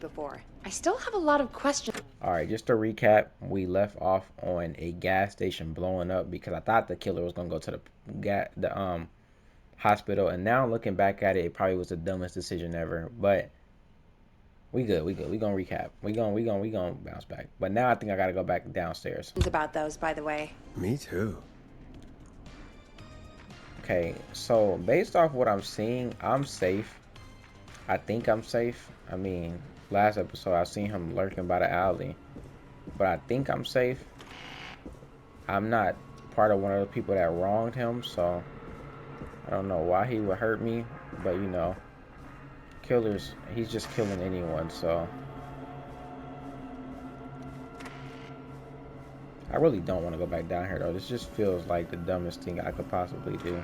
before. I still have a lot of questions. Alright, just to recap, we left off on a gas station blowing up because I thought the killer was gonna go to the hospital, and now looking back at it, it probably was the dumbest decision ever. But we good. We gonna recap. We gonna bounce back. But now I think I gotta go back downstairs. About those, by the way. Me too. Okay, so based off what I'm seeing, I'm safe. I think I'm safe. I mean, last episode I seen him lurking by the alley, but I think I'm safe. I'm not part of one of the people that wronged him, so I don't know why he would hurt me, but you know, killers, he's just killing anyone, so I really don't want to go back down here though. This just feels like the dumbest thing I could possibly do.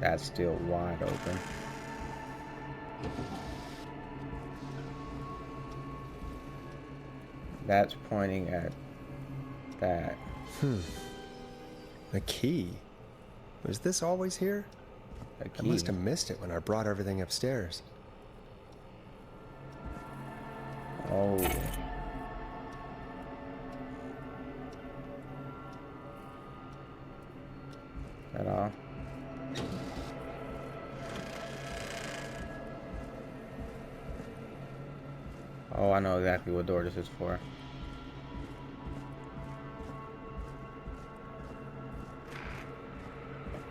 That's still wide open. That's pointing at that. A key? Was this always here? A I key. must have missed it when I brought everything upstairs. Oh. That all? Oh, I know exactly what door this is for.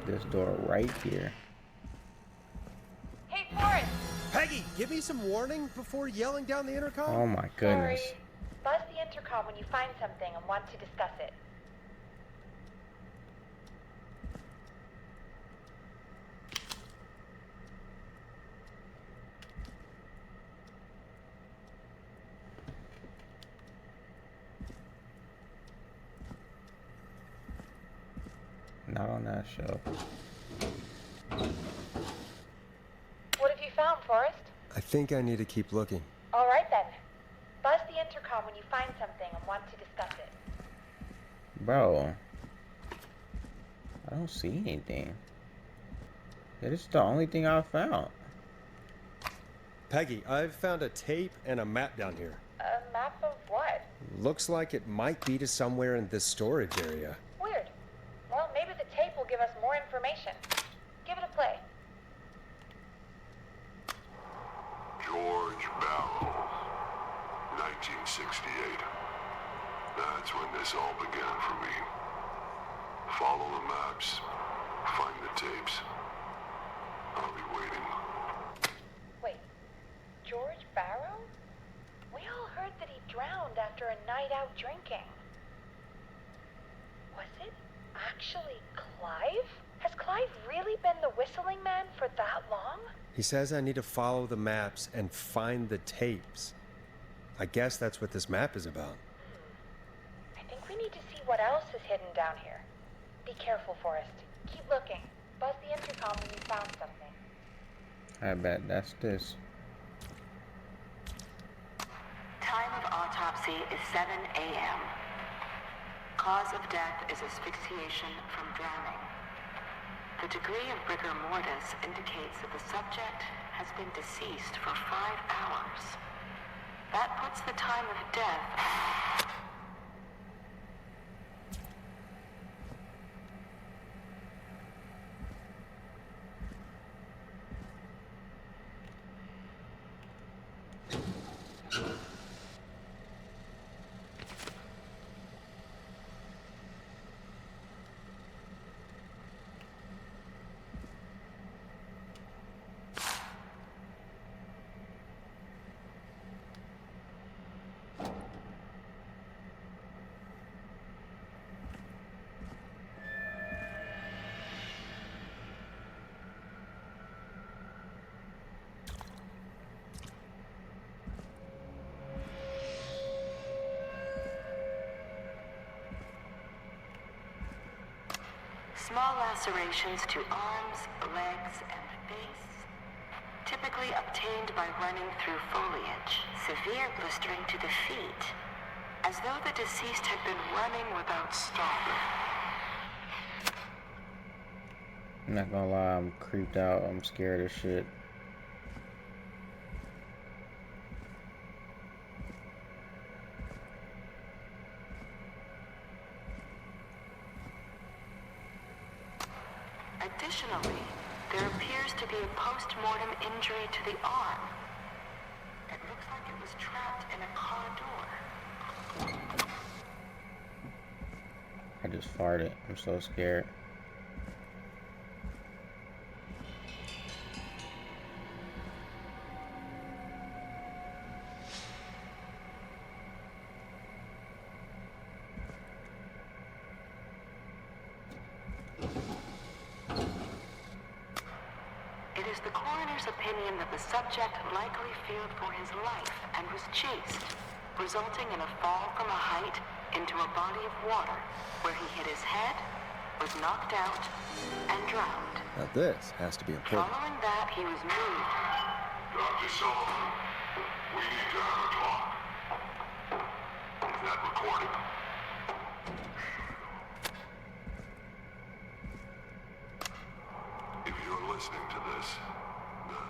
This door right here. Hey, Forrest! Peggy, give me some warning before yelling down the intercom. Oh my goodness. Sorry. Buzz the intercom when you find something and want to discuss it. Not on that shelf. What have you found, Forrest? I think I need to keep looking. All right, then. Buzz the intercom when you find something and want to discuss it. Bro. I don't see anything. Yeah, this is the only thing I found. Peggy, I've found a tape and a map down here. A map of what? Looks like it might be to somewhere in this storage area. Weird. Well, maybe the tape will give us more information. Give it a play. George Barrow, 1968. That's when this all began for me. Follow the maps, find the tapes. I'll be waiting. Wait, George Barrow? We all heard that he drowned after a night out drinking. Was it actually Clive? Has Clive really been the whistling man for that long? He says I need to follow the maps and find the tapes. I guess that's what this map is about. I think we need to see what else is hidden down here. Be careful, Forrest. Keep looking. Buzz the intercom when you found something. I bet that's this. Time of autopsy is 7 a.m. Cause of death is asphyxiation from drowning. The degree of rigor mortis indicates that the subject has been deceased for 5 hours. That puts the time of death... Small lacerations to arms, legs, and face, typically obtained by running through foliage. Severe blistering to the feet, as though the deceased had been running without stopping. I'm not gonna lie, I'm creeped out. I'm scared as shit. Additionally, there appears to be a post-mortem injury to the arm. It looks like it was trapped in a car door. I just farted. I'm so scared. It is the coroner's opinion that the subject likely feared for his life and was chased, resulting in a fall from a height into a body of water, where he hit his head, was knocked out, and drowned. Now this has to be important. Following that, he was moved. Dr. Sullivan, we need to have a talk. Is that recorded? If you're listening to this, then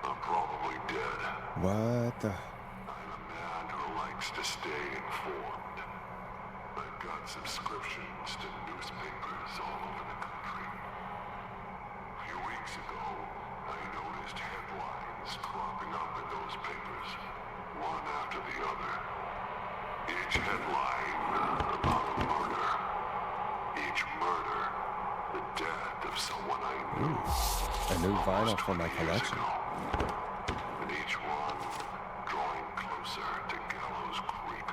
I'm probably dead. What the? I'm a man who likes to stay informed. I've got subscriptions to newspapers all over the country. A few weeks ago, I noticed headlines cropping up in those papers, one after the other. Each headline about a murder. Each murder, the death of someone I knew. A new vinyl for my collection. And each one drawing closer to Gallows Creek.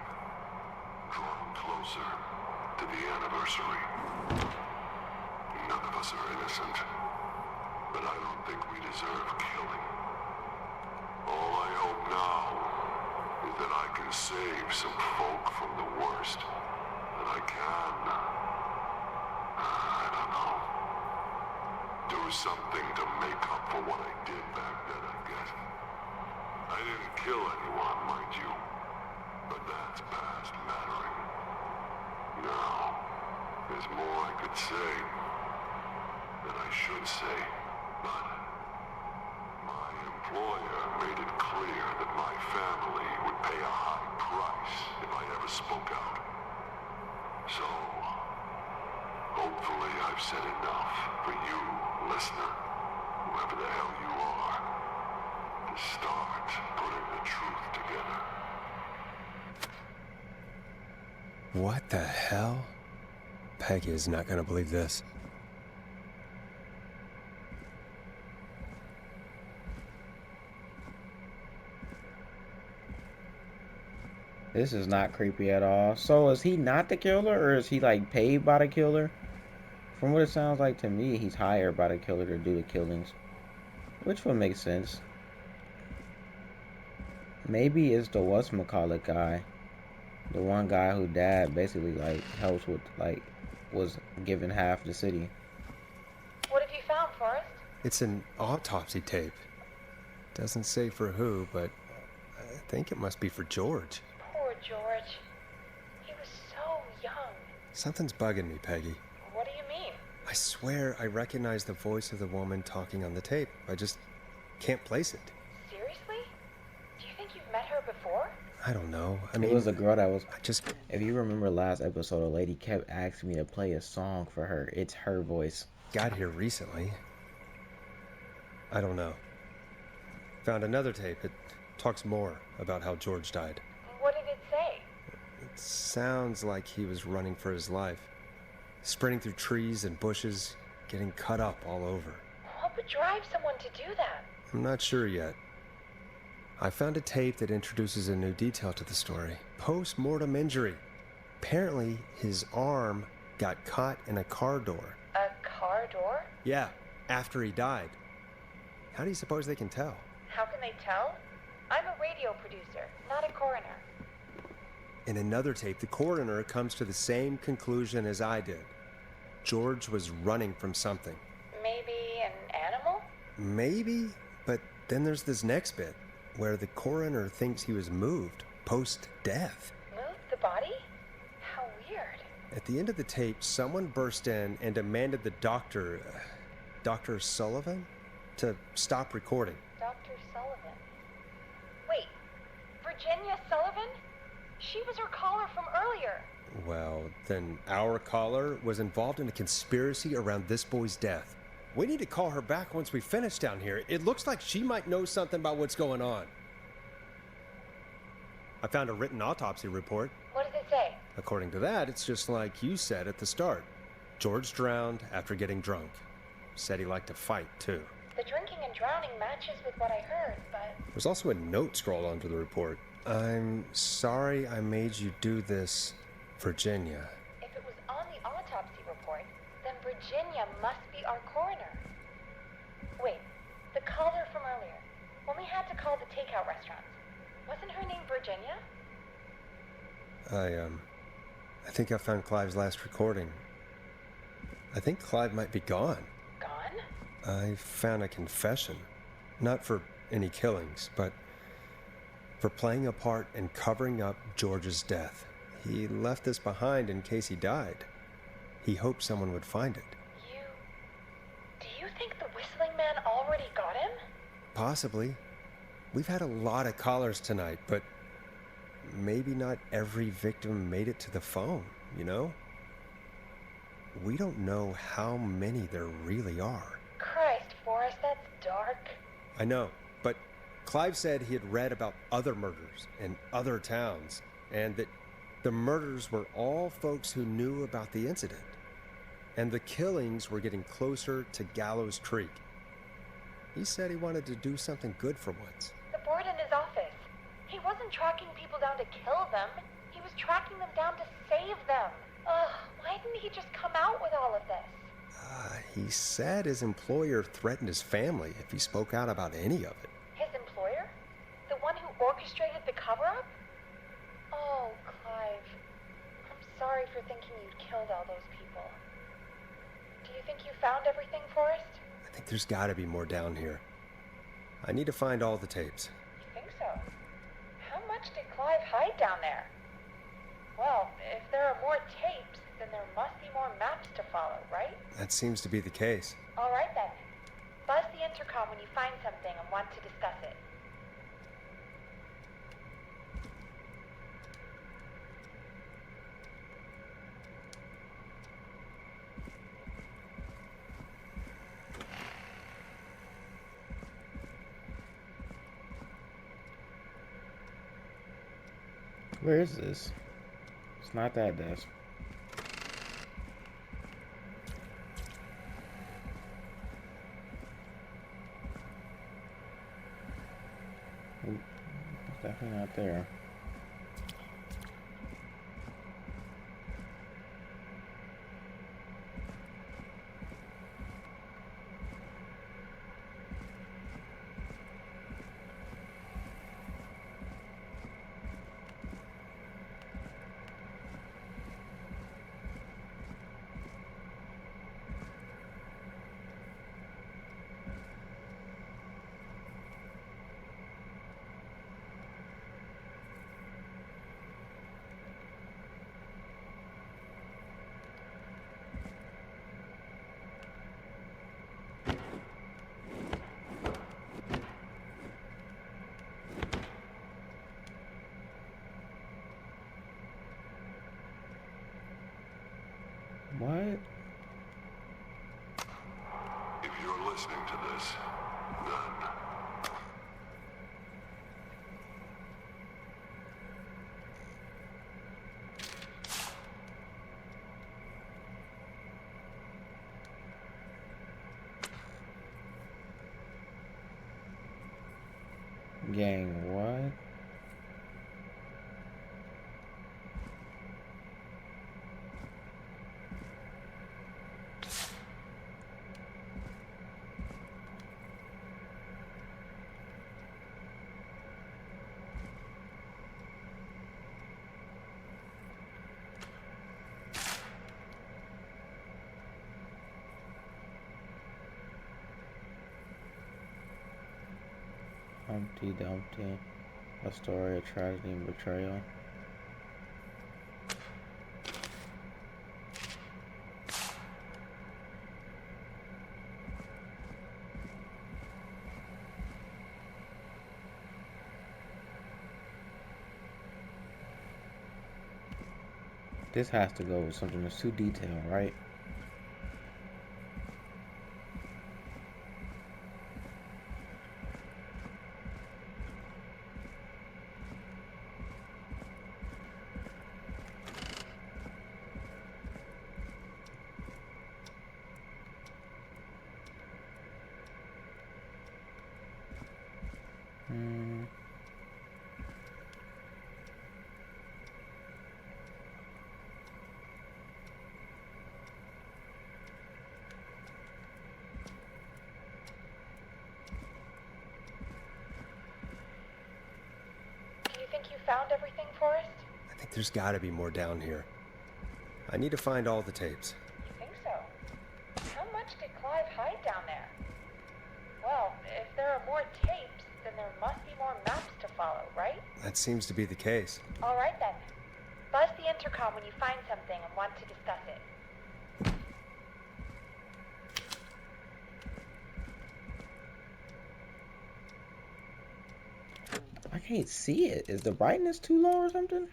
Drawing closer to the anniversary. None of us are innocent, but I don't think we deserve killing. All I hope now is that I can save some folk from the worst. That I can, I don't know, do something to make up for what I did back then, I guess. I didn't kill anyone, mind you, but that's past mattering. Now, there's more I could say, that I should say, but my employer made it clear that my family would pay a high price if I ever spoke out. So, hopefully I've said enough for you, listener, whoever the hell you are, to start putting the truth together. What the hell? Peggy is not gonna believe this. This is not creepy at all. So is he not the killer, or is he like paid by the killer? From what it sounds like to me, he's hired by the killer to do the killings, which would make sense. Maybe it's the whatchamacallit guy, the one guy who dad basically like helps with, like, was given half the city. What have you found, Forrest? It's an autopsy tape. Doesn't say for who, but I think it must be for George. Poor George. He was so young. Something's bugging me, Peggy. What do you mean? I swear I recognize the voice of the woman talking on the tape. I just can't place it. Seriously? Do you think you've met her before? I don't know. I It mean, was a girl that was. I just... If you remember last episode, a lady kept asking me to play a song for her. It's her voice. got here recently. I don't know. Found another tape. It talks more about how George died. What did it say? It sounds like he was running for his life. Sprinting through trees and bushes, getting cut up all over. What would drive someone to do that? I'm not sure yet. I found a tape that introduces a new detail to the story. Post-mortem injury. Apparently, his arm got caught in a car door. A car door? Yeah, after he died. How do you suppose they can tell? How can they tell? I'm a radio producer, not a coroner. In another tape, the coroner comes to the same conclusion as I did. George was running from something. Maybe an animal? Maybe, but then there's this next bit, where the coroner thinks he was moved post-death. Moved the body? How weird. At the end of the tape, someone burst in and demanded the doctor, Dr. Sullivan, to stop recording. Dr. Sullivan. Wait, Virginia Sullivan? She was her caller from earlier. Well, then our caller was involved in a conspiracy around this boy's death. We need to call her back once we finish down here. It looks like she might know something about what's going on. I found a written autopsy report. What does it say? According to that, it's just like you said at the start. George drowned after getting drunk. Said he liked to fight, too. The drinking and drowning matches with what I heard, but... There's also a note scrawled onto the report. I'm sorry I made you do this, Virginia. If it was on the autopsy report, then Virginia must be our coroner. Wait, the caller from earlier, when we had to call the takeout restaurants, wasn't her name Virginia? I think I found Clive's last recording. I think Clive might be gone. Gone? I found a confession. Not for any killings, but for playing a part in covering up George's death. He left this behind in case he died. He hoped someone would find it. Do you think the whistling man already got him? Possibly. We've had a lot of callers tonight, but maybe not every victim made it to the phone, you know? We don't know how many there really are. Christ, Forrest, that's dark. I know, but Clive said he had read about other murders in other towns, and that the murders were all folks who knew about the incident. And the killings were getting closer to Gallows Creek. He said he wanted to do something good for once. The board in his office. He wasn't tracking people down to kill them. He was tracking them down to save them. Ugh, why didn't he just come out with all of this? He said his employer threatened his family if he spoke out about any of it. His employer? The one who orchestrated the cover-up? Oh, Clive. I'm sorry for thinking you'd killed all those people. Do you think you found everything, Forrest? I think there's gotta be more down here. I need to find all the tapes. You think so? How much did Clive hide down there? Well, if there are more tapes, then there must be more maps to follow, right? That seems to be the case. All right, then. Buzz the intercom when you find something and want to discuss it. Where is this? It's not that desk. Ooh, it's definitely not there. What? If you're listening to this, then... Gang, what? Humpty Dumpty, a story of tragedy and betrayal. This has to go with something that's too detailed, right? You found everything, Forrest? I think there's got to be more down here. I need to find all the tapes. You think so? How much did Clive hide down there? Well, if there are more tapes, then there must be more maps to follow, right? That seems to be the case. All right then. Buzz the intercom when you find something and want to discuss it. I can't see it. Is the brightness too low or something?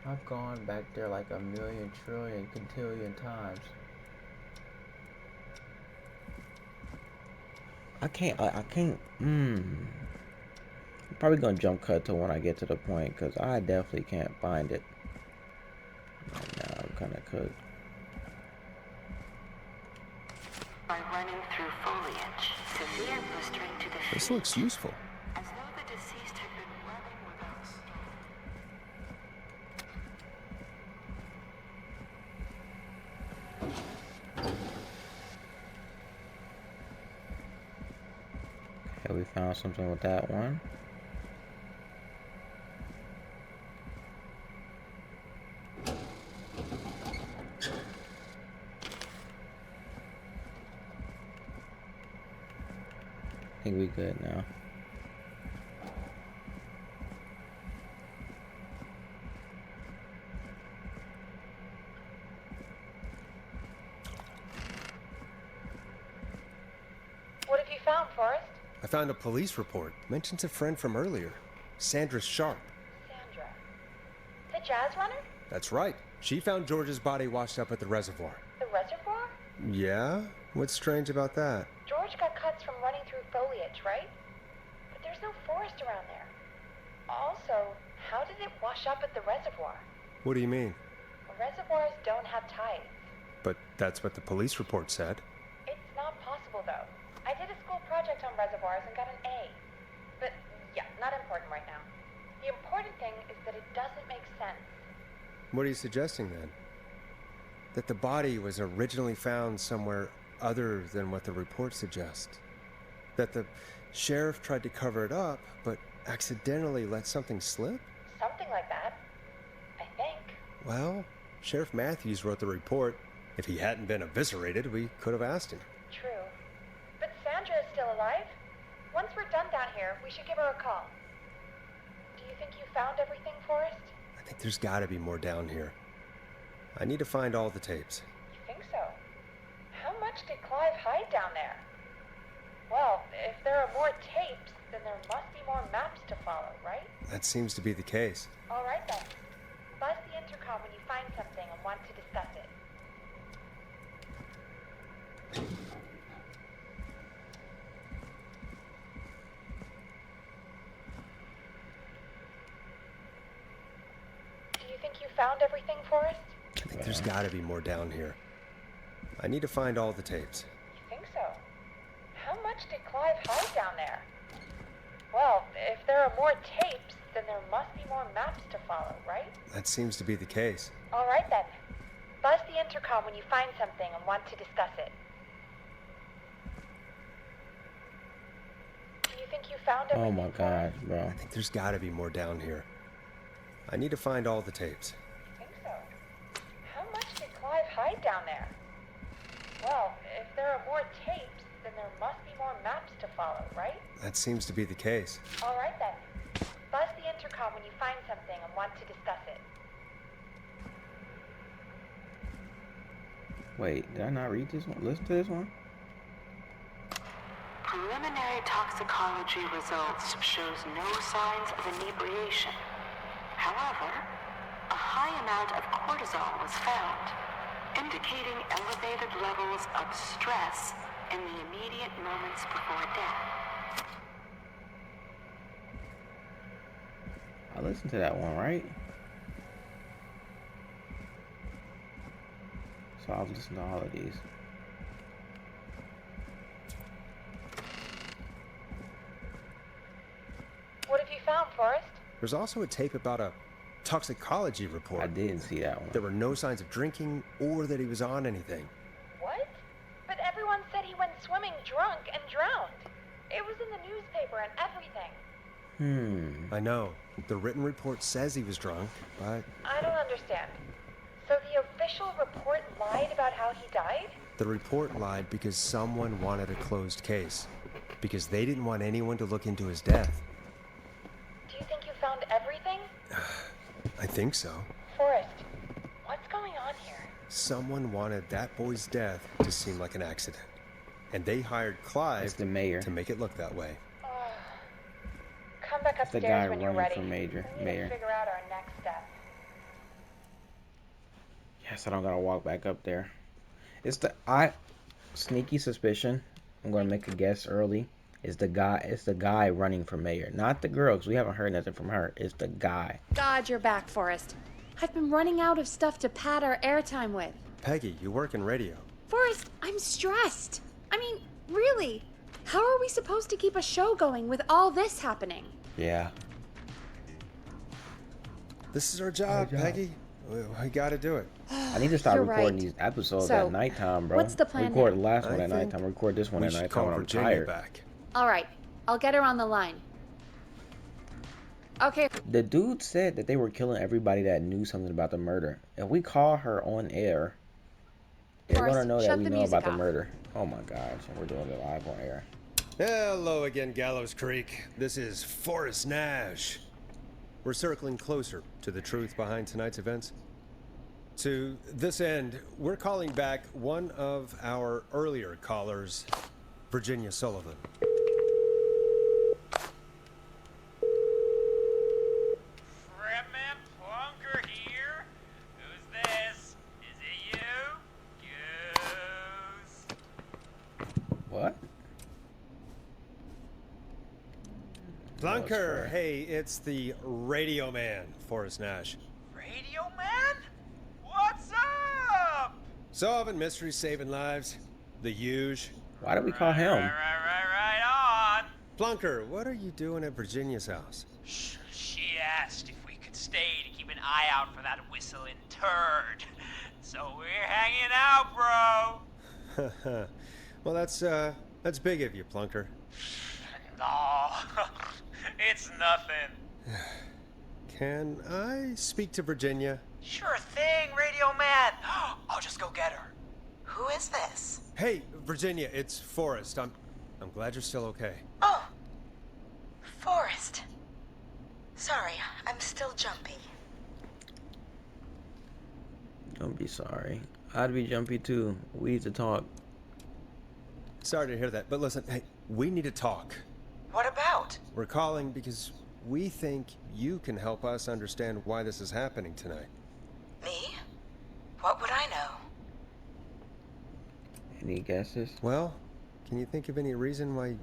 I've gone back there like a million trillion quintillion times. I can't. I'm probably gonna jump cut to when I get to the point, because I definitely can't find it. Right now I'm kind of cooked. By running through foliage, severe blistering to the This feet, looks useful. as though the deceased had been running without stopping. Okay, we found something with that one. I think we good now. What have you found, Forrest? I found a police report. Mentions a friend from earlier. Sandra Sharp. Sandra. The jazz runner? That's right. She found George's body washed up at the reservoir. The reservoir? Yeah? What's strange about that? George got cuts from running through foliage, right? But there's no forest around there. Also, how did it wash up at the reservoir? What do you mean? Reservoirs don't have tides. But that's what the police report said. It's not possible, though. I did a school project on reservoirs and got an A. But, yeah, not important right now. The important thing is that it doesn't make sense. What are you suggesting then? That the body was originally found somewhere other than what the report suggests? That the sheriff tried to cover it up, but accidentally let something slip? Something like that. I think. Well, Sheriff Matthews wrote the report. If he hadn't been eviscerated, we could have asked him. True. But Sandra is still alive. Once we're done down here, we should give her a call. Do you think you found everything, Forrest? I think there's got to be more down here. I need to find all the tapes. You think so? How much did Clive hide down there? Well, if there are more tapes, then there must be more maps to follow, right? That seems to be the case. All right then. Buzz the intercom when you find something and want to discuss it. Do you think you found everything, Forrest? I think there's got to be more down here. I need to find all the tapes. You think so? How much did Clive hide down there? Well, if there are more tapes, then there must be more maps to follow, right? That seems to be the case. All right then. Buzz the intercom when you find something and want to discuss it. Do you think you found Oh everything? my gosh, bro. I think there's got to be more down here. I need to find all the tapes. You think so? How much did Clive hide down there? Well, if there are more tapes, then there must be more maps to follow, right? That seems to be the case. All right then. Buzz the intercom when you find something and want to discuss it. Wait, did I not read this one? Listen to this one? Preliminary toxicology results shows no signs of inebriation. However, a high amount of cortisol was found, indicating elevated levels of stress in the immediate moments before death. I listened to that one, right? So I've listened to all of these. What have you found, Forrest? There's also a tape about a toxicology report. I didn't see that one. There were no signs of drinking or that he was on anything. What? But everyone said he went swimming drunk and drowned. It was in the newspaper and everything. I know. The written report says he was drunk, but I don't understand. So the official report lied about how he died? the report lied because someone wanted a closed case. Because they didn't want anyone to look into his death. Do you think you found everything? I think so. Forrest, what's going on here? Someone wanted that boy's death to seem like an accident. And they hired It's Clive the mayor. to make it look that way. Come back It's the upstairs guy when you're running ready. for mayor. We need to figure out our next step. Yes, I don't gotta walk back up there. It's the sneaky suspicion. I'm gonna make a guess early. It's the guy running for mayor, not the girl, because we haven't heard nothing from her. It's the guy. God, you're back, Forrest. I've been running out of stuff to pad our airtime with. Peggy, you work in radio. Forrest, I'm stressed. I mean, really, how are we supposed to keep a show going with all this happening? Yeah. This is our job, Peggy. We gotta do it. I need to start You're recording right. these episodes So, at nighttime, bro. what's the plan Record now? the last one I at think nighttime. Record this one We at should nighttime call when I'm Virginia tired. back. All right, I'll get her on the line. Okay. The dude said that they were killing everybody that knew something about the murder. If we call her on air, they're Forrest, gonna know that shut we the know music about the off. murder. Oh my gosh, and we're doing it live on air. Hello again, Gallows Creek. This is Forrest Nash. We're circling closer to the truth behind tonight's events. To this end, we're calling back one of our earlier callers, Virginia Sullivan. Fredman Plunker here. Who's this? Is it you? Goose. What? Plunker, hey, it's the radio man, Forrest Nash. Radio Man? What's up? Solving mysteries, saving lives. The huge. Why did we call him? Right on. Plunker, what are you doing at Virginia's house? She asked if we could stay to keep an eye out for that whistling turd. So we're hanging out, bro. Well, that's big of you, Plunker. No, it's nothing. Can I speak to Virginia? Sure thing, Radio Man. I'll just go get her. Who is this? Hey, Virginia, it's Forrest. I'm glad you're still okay. Oh, Forrest. Sorry, I'm still jumpy. Don't be sorry. I'd be jumpy too. We need to talk. Sorry to hear that, but listen, hey, we need to talk. What about? We're calling because we think you can help us understand why this is happening tonight. Me? What would I know? Any guesses? Well, can you think of any reason why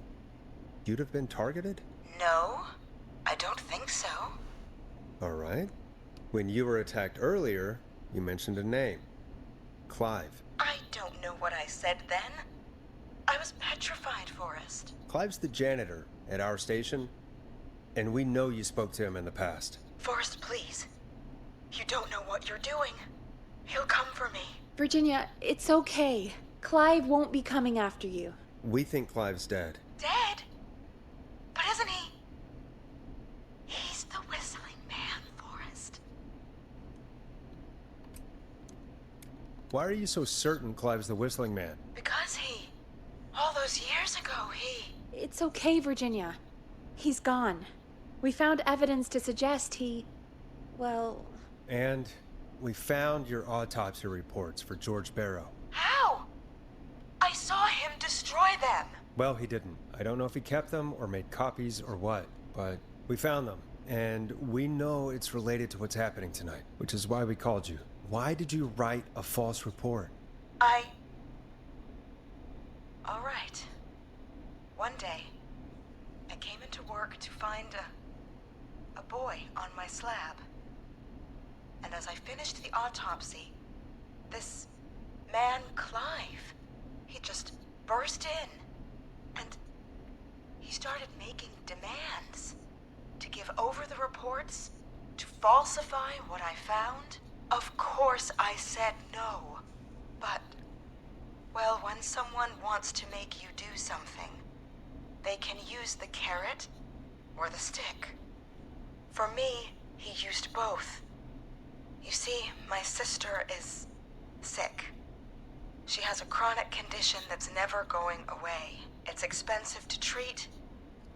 you'd have been targeted? No, I don't think so. All right. When you were attacked earlier, you mentioned a name. Clive. I don't know what I said then. I was petrified, Forrest. Clive's the janitor at our station, and we know you spoke to him in the past. Forrest, please. You don't know what you're doing. He'll come for me. Virginia, it's okay. Clive won't be coming after you. We think Clive's dead. Dead? But isn't he? He's the whistling man, Forrest. Why are you so certain Clive's the whistling man? Because he... All those years ago, It's okay, Virginia. He's gone. We found evidence to suggest well... And we found your autopsy reports for George Barrow. How? I saw him destroy them. Well, he didn't. I don't know if he kept them or made copies or what, but we found them. And we know it's related to what's happening tonight, which is why we called you. Why did you write a false report? All right. One day, I came into work to find a boy on my slab. And as I finished the autopsy, this man, Clive, he just burst in. And he started making demands to give over the reports, to falsify what I found. Of course I said no, but, well, when someone wants to make you do something, they can use the carrot or the stick. For me, he used both. You see, my sister is sick. She has a chronic condition that's never going away. It's expensive to treat,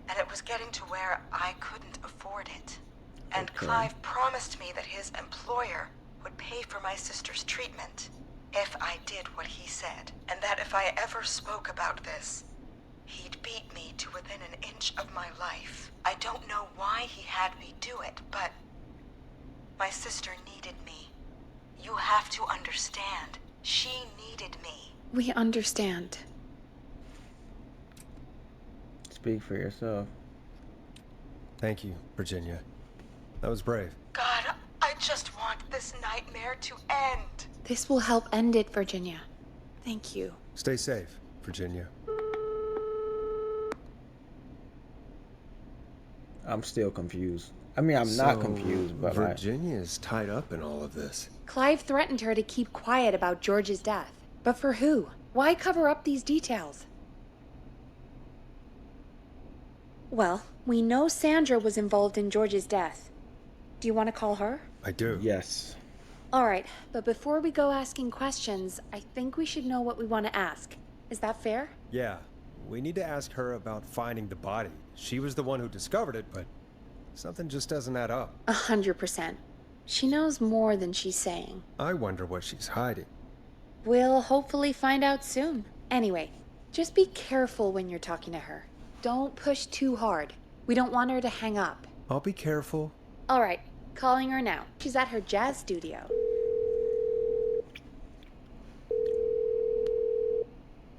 and it was getting to where I couldn't afford it. And Okay. Clive promised me that his employer would pay for my sister's treatment if I did what he said, and that if I ever spoke about this, he'd beat me to within an inch of my life. I don't know why he had me do it, but my sister needed me. You have to understand. She needed me. We understand. Speak for yourself. Thank you, Virginia. That was brave. God, I just want this nightmare to end. This will help end it, Virginia. Thank you. Stay safe, Virginia. I'm still confused. I mean, I'm not confused, but like, Virginia is tied up in all of this. Clive threatened her to keep quiet about George's death. But for who? Why cover up these details? Well, we know Sandra was involved in George's death. Do you want to call her? I do. yes. All right, but before we go asking questions, I think we should know what we want to ask. Is that fair? Yeah, we need to ask her about finding the body. She was the one who discovered it, but something just doesn't add up. 100%. She knows more than she's saying. I wonder what she's hiding. We'll hopefully find out soon. Anyway, just be careful when you're talking to her. Don't push too hard. We don't want her to hang up. I'll be careful. All right, calling her now. She's at her jazz studio.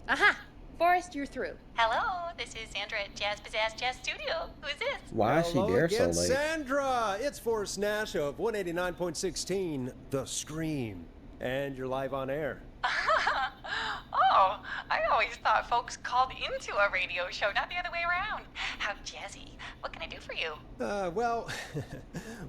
Aha! Forrest, you're through. Hello, this is Sandra at Jazz Pizzazz Jazz Studio. Who is this? Why is she Hello there so again, late? Sandra! It's Forrest Nash of 189.16, The Scream. And you're live on air. Oh, I always thought folks called into a radio show, not the other way around. How jazzy. What can I do for you? Well,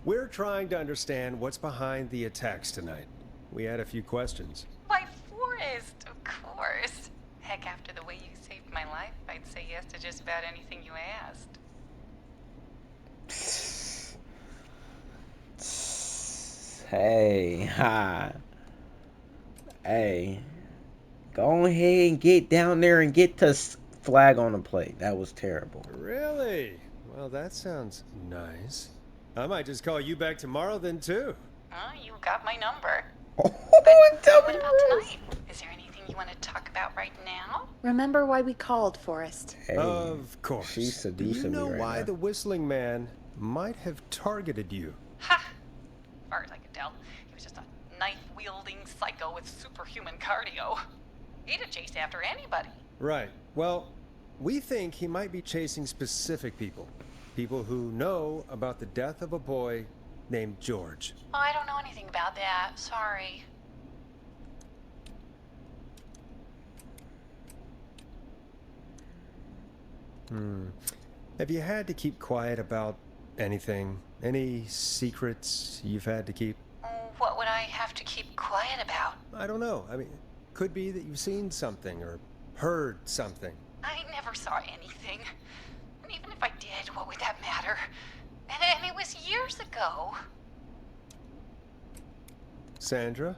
we're trying to understand what's behind the attacks tonight. We had a few questions. Why, Forrest, of course. Heck, after the way you saved my life, I'd say yes to just about anything you asked. Hey, ha. Hey. Go ahead and get down there and get the flag on the plate. That was terrible. Really? Well, that sounds nice. I might just call you back tomorrow then, too. You got my number. Oh, What about tonight? Is there anything you want to talk about right now? Remember why we called, Forrest. Hey, Of course. she's seducing You know me right why now. the Whistling Man might have targeted you. Ha! As far as I could tell, he was just a knife-wielding psycho with superhuman cardio. He'd have chased after anybody. Right. Well, we think he might be chasing specific people. People who know about the death of a boy named George. Oh, I don't know anything about that. Sorry. Have you had to keep quiet about anything? Any secrets you've had to keep? What would I have to keep quiet about? I don't know. I mean, could be that you've seen something or heard something. I never saw anything. And even if I did, what would that matter? And it was years ago. Sandra,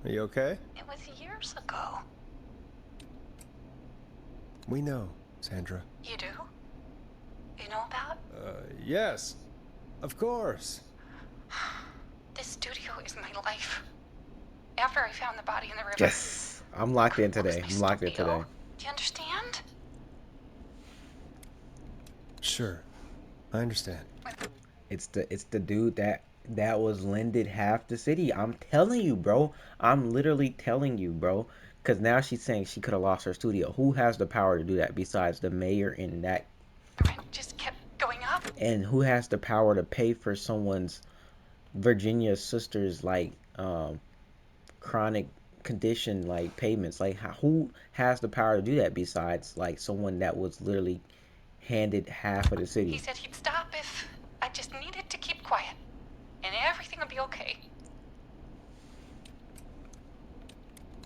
are you okay? It was years ago. We know, Sandra. You do? You know about? Yes. Of course. This studio is my life. After I found the body in the river. Yes, I'm locked in today. it was I'm my locked in studio. today. Do you understand? Sure. I understand. It's the dude that was lended half the city. I'm telling you, bro. I'm literally telling you, bro. Because now she's saying she could have lost her studio. Who has the power to do that besides the mayor and that? The rent just kept going up. And who has the power to pay for someone's Virginia's sister's like chronic condition like payments? Like who has the power to do that besides like someone that was literally handed half of the city? He said he'd stop if I just needed to keep quiet. And everything would be okay.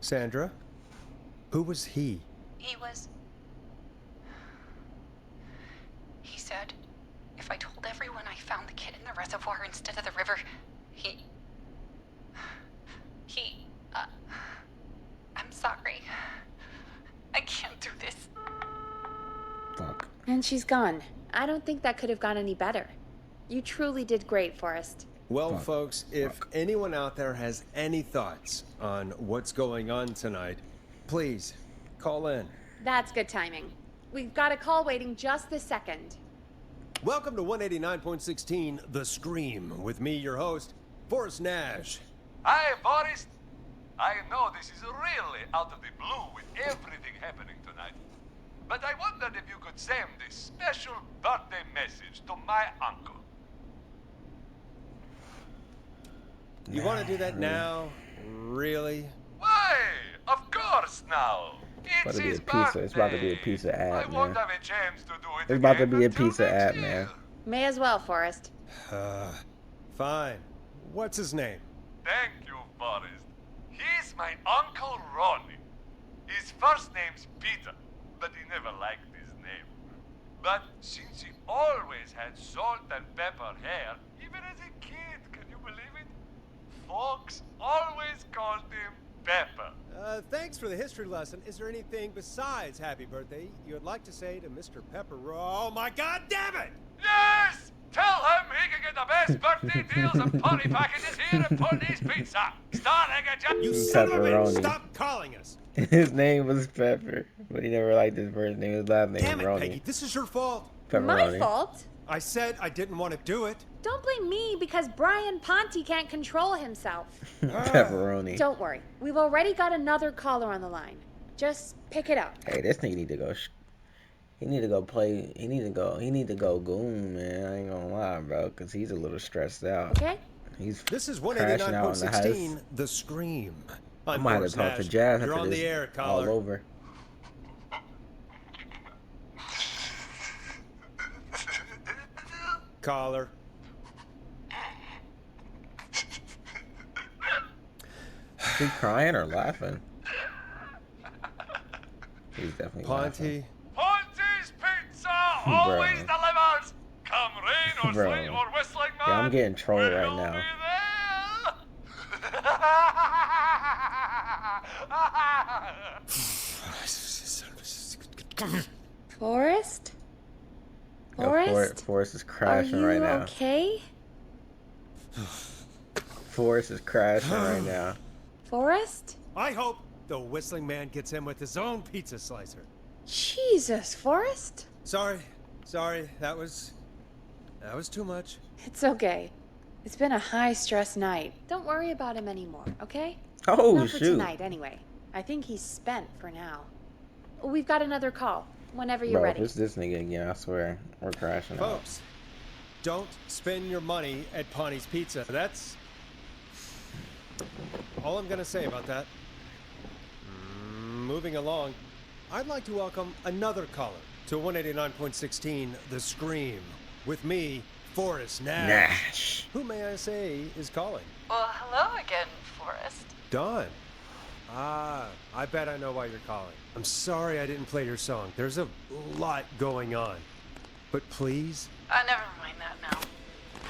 Sandra? Who was he? He said if I told everyone I found the kid in the reservoir instead of the river, I'm sorry. I can't do this. Fuck. And she's gone. I don't think that could have gone any better. You truly did great, Forrest. Well, Fuck. folks, if anyone out there has any thoughts on what's going on tonight, please call in. That's good timing. We've got a call waiting just this second. Welcome to 189.16 The Scream with me, your host, Forrest Nash. Hi, Boris. I know this is really out of the blue with everything happening tonight. But I wondered if you could send this special birthday message to my uncle. You want to do that now? Really? Why? Of course now. It's his birthday. It's about to be a piece of ad, I won't man. have a chance to do it It's about to again be a until piece of next ad, year. man. May as well, Forrest. Fine. What's his name? Thank you, Forrest. He's my Uncle Ronnie. His first name's Peter, but he never liked his name. But since he always had salt and pepper hair, even as a kid, can you believe it? Folks always called him Pepper. Thanks for the history lesson. Is there anything besides happy birthday you would like to say to Mr. Pepper? Oh my God damn it! Yes! Tell him he can get the best birthday deals and party packages here at Pony's Pizza. Starting at You son of a bitch! Pepperoni. Stop calling us! His name was Pepper, but he never liked his first name. His last name Damn was it, Ronnie. Peggy! This is your fault. Pepperoni. My fault? I said I didn't want to do it. Don't blame me because Brian Ponte can't control himself. Pepperoni. Don't worry. We've already got another caller on the line. Just pick it up. Hey, this nigga need to go. He need to go play. He need to go goon, man. I ain't gonna lie, bro, because he's a little stressed out. Okay? He's This is crashing out in the house. 189.16 The Scream. I might have Forrest to talk to Nash. Jazz You're after on this. the air, All caller. over. Caller. Is he crying or laughing? He's definitely laughing. Ponte. Ponte's Pizza always delivers. Come rain or Bro. sleet or whistling man. Yeah, I'm getting trolled right we'll now. be there. Forrest? Yo, Forrest? Forrest is Are crashing you right now. okay? Forrest is crashing right now. Forrest? I hope the whistling man gets in with his own pizza slicer. Jesus, Forrest? Sorry, that was too much. It's okay. It's been a high-stress night. Don't worry about him anymore, okay? Oh, Not for shoot. tonight, anyway. I think he's spent for now. We've got another call. Whenever you're Bro, ready. if it's this nigga again, I swear, we're crashing out. Folks, don't spend your money at Ponte's Pizza. That's all I'm gonna say about that. Moving along, I'd like to welcome another caller to 189.16 The Scream with me, Forrest Nash. Nash. Who may I say is calling? Well, hello again, Forrest. Dawn. I bet I know why you're calling. I'm sorry I didn't play your song. There's a lot going on. But please, Never mind that now.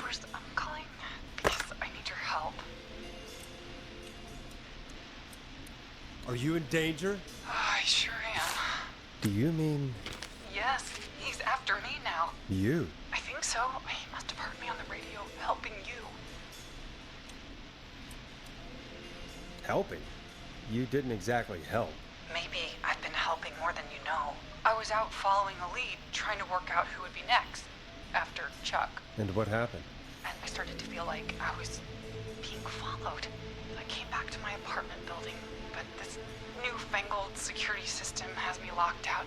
First, I'm calling because I need your help. are you in danger? I sure am. You mean Yes, he's after me now. you? I think so. He must have heard me on the radio helping you. Helping? You didn't exactly help. Maybe I've been helping more than you know. I was out following a lead, trying to work out who would be next, after Chuck. And what happened? And I started to feel like I was being followed. I came back to my apartment building, but this newfangled security system has me locked out.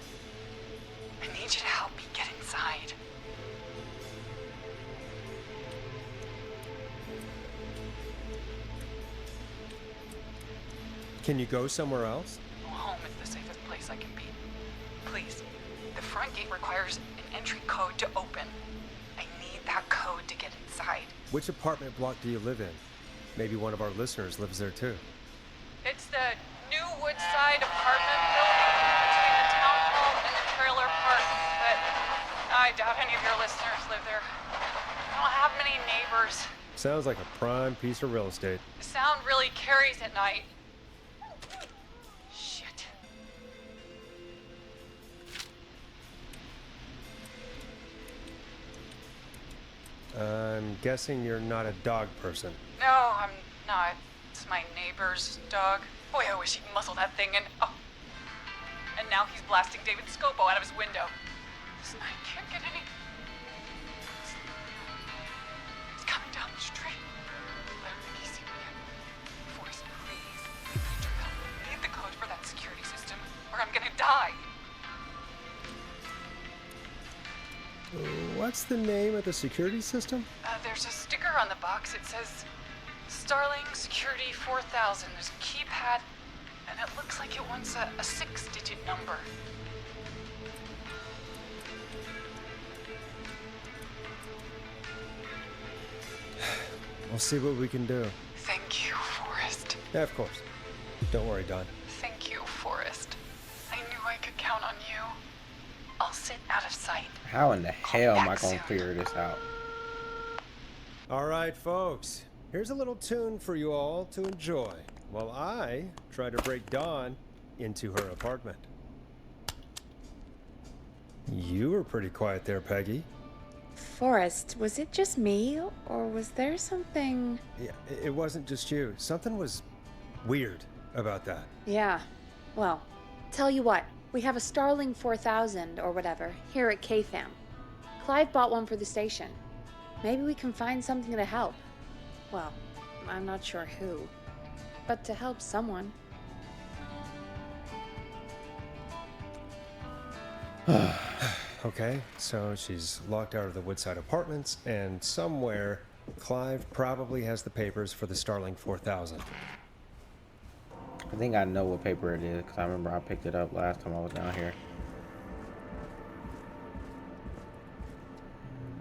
I need you to help me get inside. Can you go somewhere else? Home is the safest place I can be. Please. The front gate requires an entry code to open. I need that code to get inside. Which apartment block do you live in? Maybe one of our listeners lives there too. It's the new Woodside apartment building between the town hall and the trailer park, but I doubt any of your listeners live there. I don't have many neighbors. Sounds like a prime piece of real estate. The sound really carries at night. Shit. I'm guessing you're not a dog person. No, I'm not. It's my neighbor's dog. Boy, I wish he'd muzzle that thing and... Oh. And now he's blasting David Scopo out of his window. I can't get any... He's coming down the street. Let him think he's seen me. Forrest, please. I need your help. I need the code for that security system, or I'm gonna die. What's the name of the security system? There's a sticker on the box. It says Starling Security 4000. There's a keypad, and it looks like it wants a 6-digit number. We'll see what we can do. Thank you, Forrest. Yeah, of course. Don't worry, Don. Thank you, Forrest. I knew I could count on you. I'll sit out of sight. How in the hell am I back gonna soon. figure this out? All right, folks. Here's a little tune for you all to enjoy while I try to break Dawn into her apartment. You were pretty quiet there, Peggy. Forrest, was it just me, or was there something... Yeah, it wasn't just you. Something was weird about that. Yeah, well, tell you what, we have a Starling 4000 or whatever here at KFAM. Clive bought one for the station. Maybe we can find something to help. Well, I'm not sure who, but to help someone. Okay, so she's locked out of the Woodside Apartments, and somewhere Clive probably has the papers for the Starling 4000. I think I know what paper it is because I remember I picked it up last time I was down here.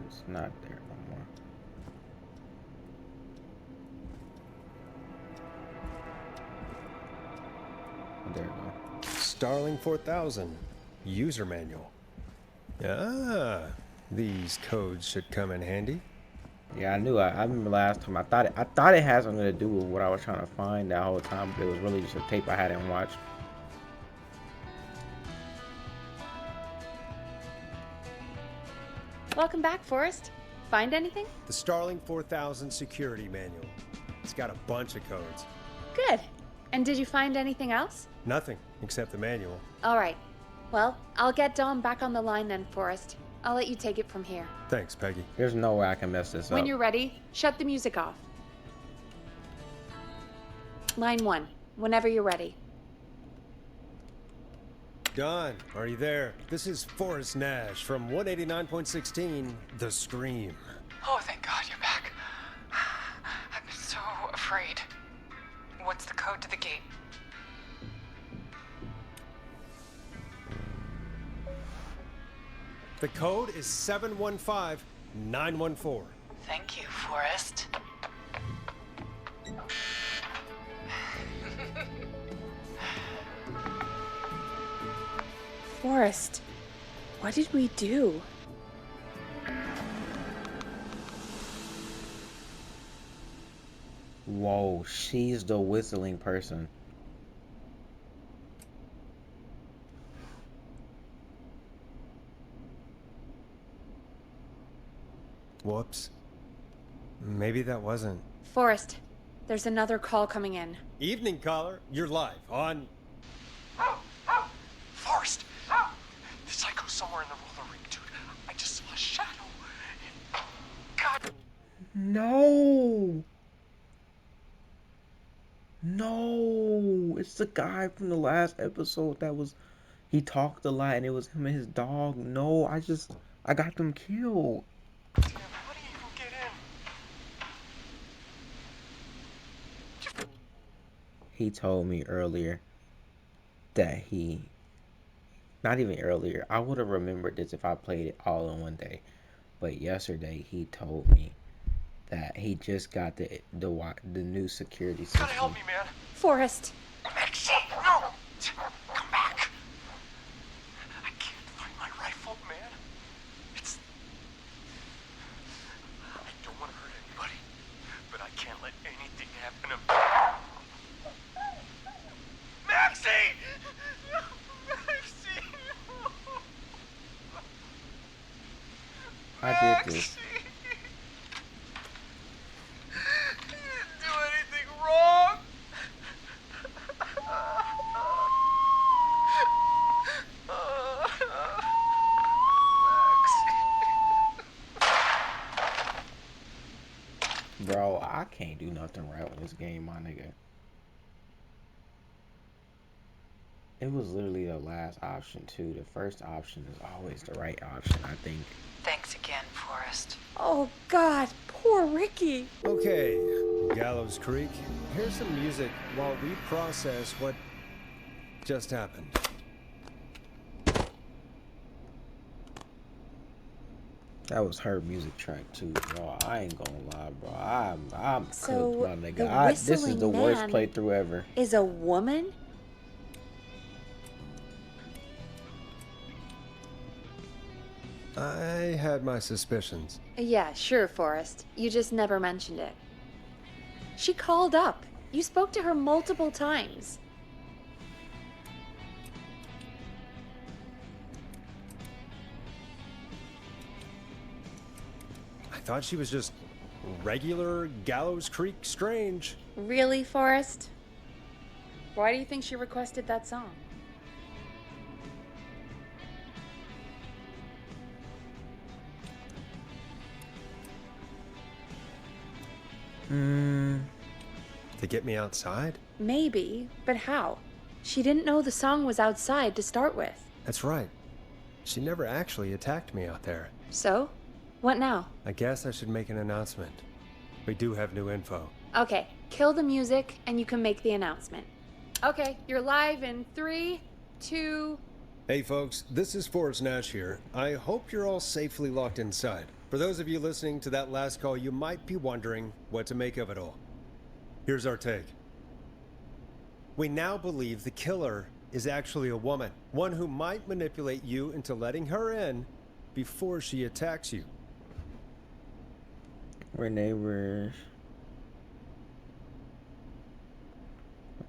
It's not there no more. There we go. Starling 4000 user manual. Ah, these codes should come in handy. Yeah, I knew. I remember last time. I thought it had something to do with what I was trying to find that whole time, but it was really just a tape I hadn't watched. Welcome back, Forrest. Find anything? The Starling 4000 security manual. It's got a bunch of codes. Good. And did you find anything else? Nothing except the manual. All right. Well, I'll get Dom back on the line then, Forrest. I'll let you take it from here. Thanks, Peggy. There's no way I can mess this up. When you're ready, shut the music off. Line 1, whenever you're ready. Don, are you there? This is Forrest Nash from 189.16, The Scream. Oh, thank God you're back. I've been so afraid. What's the code to the gate? The code is 715914. Thank you, Forrest. Forrest, what did we do? Whoa, she's the whistling person. Whoops. Maybe that wasn't. Forrest, there's another call coming in. Evening, caller. You're live on... Forrest! The psycho's somewhere in the roller rink, dude. I just saw a shadow. God. No. No. It's the guy from the last episode that was... He talked a lot and it was him and his dog. No, I got them killed. Damn, how do you even get in? He told me earlier that not even earlier, I would have remembered this if I played it all in one day, but yesterday he told me that he just got the new security system. You gotta help me, man. Forrest. Maxie, no! Come back! I can't find my rifle, man. I don't want to hurt anybody, but I can't let anything happen to me. Maxie! Maxie! I did this. You didn't do anything wrong! Bro, I can't do nothing right with this game, my nigga. It was literally the last option too. The first option is always the right option, I think. Thanks again, Forrest. Oh, God. Poor Ricky. Okay, Gallows Creek. Here's some music while we process what just happened. That was her music track too, bro. I ain't gonna lie, bro. I'm So, cooked, my the nigga. This is whistling the worst man playthrough ever. Is a woman? I had my suspicions. Yeah, sure, Forrest. You just never mentioned it. She called up. You spoke to her multiple times. I thought she was just regular Gallows Creek Strange. Really, Forrest? Why do you think she requested that song? To get me outside? Maybe, but how? She didn't know the song was outside to start with. That's right. She never actually attacked me out there. So? What now? I guess I should make an announcement. We do have new info. Okay, kill the music and you can make the announcement. Okay, you're live in 3, 2... Hey folks, this is Forrest Nash here. I hope you're all safely locked inside. For those of you listening to that last call, you might be wondering what to make of it all. Here's our take. We now believe the killer is actually a woman, one who might manipulate you into letting her in before she attacks you. We're neighbors.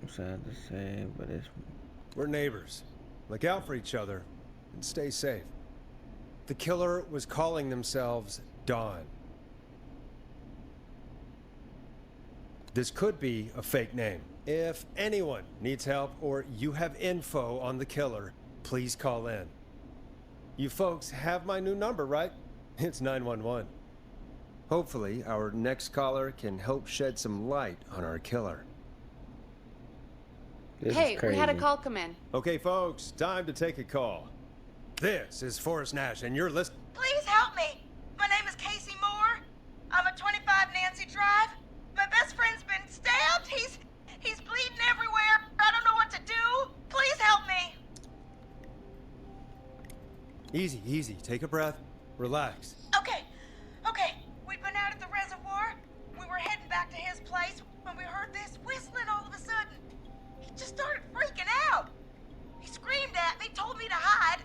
I'm sad to say, but it's... We're neighbors. Look out for each other and stay safe. The killer was calling themselves Dawn. This could be a fake name. If anyone needs help or you have info on the killer, please call in. You folks have my new number, right? It's 911. Hopefully, our next caller can help shed some light on our killer. This Hey, is we had a crazy. call come in. Okay, folks, time to take a call. This is Forrest Nash, and you're listening. Please help me. My name is Casey Moore. I'm at 25 Nancy Drive. My best friend's been stabbed. He's bleeding everywhere. I don't know what to do. Please help me. Easy, easy. Take a breath. Relax. Okay. We'd been out at the reservoir. We were heading back to his place when we heard this whistling all of a sudden. He just started freaking out. He screamed at me, told me to hide.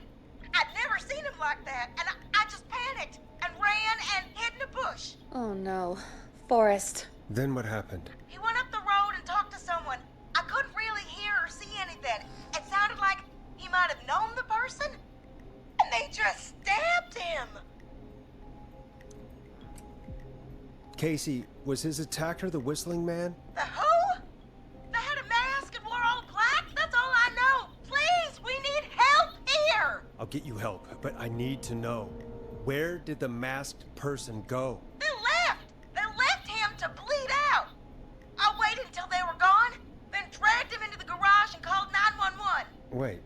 I'd never seen him like that, and I just panicked and ran and hid in a bush. Oh no. Forrest. Then what happened? He went up the road and talked to someone. I couldn't really hear or see anything. It sounded like he might have known the person, and they just stabbed him. Casey, was his attacker the whistling man? The who? They had a mask and wore all black? That's all I know. Please, we need help here. I'll get you help, but I need to know. Where did the masked person go? They left. They left him to bleed out. I waited until they were gone, then dragged him into the garage and called 911. Wait,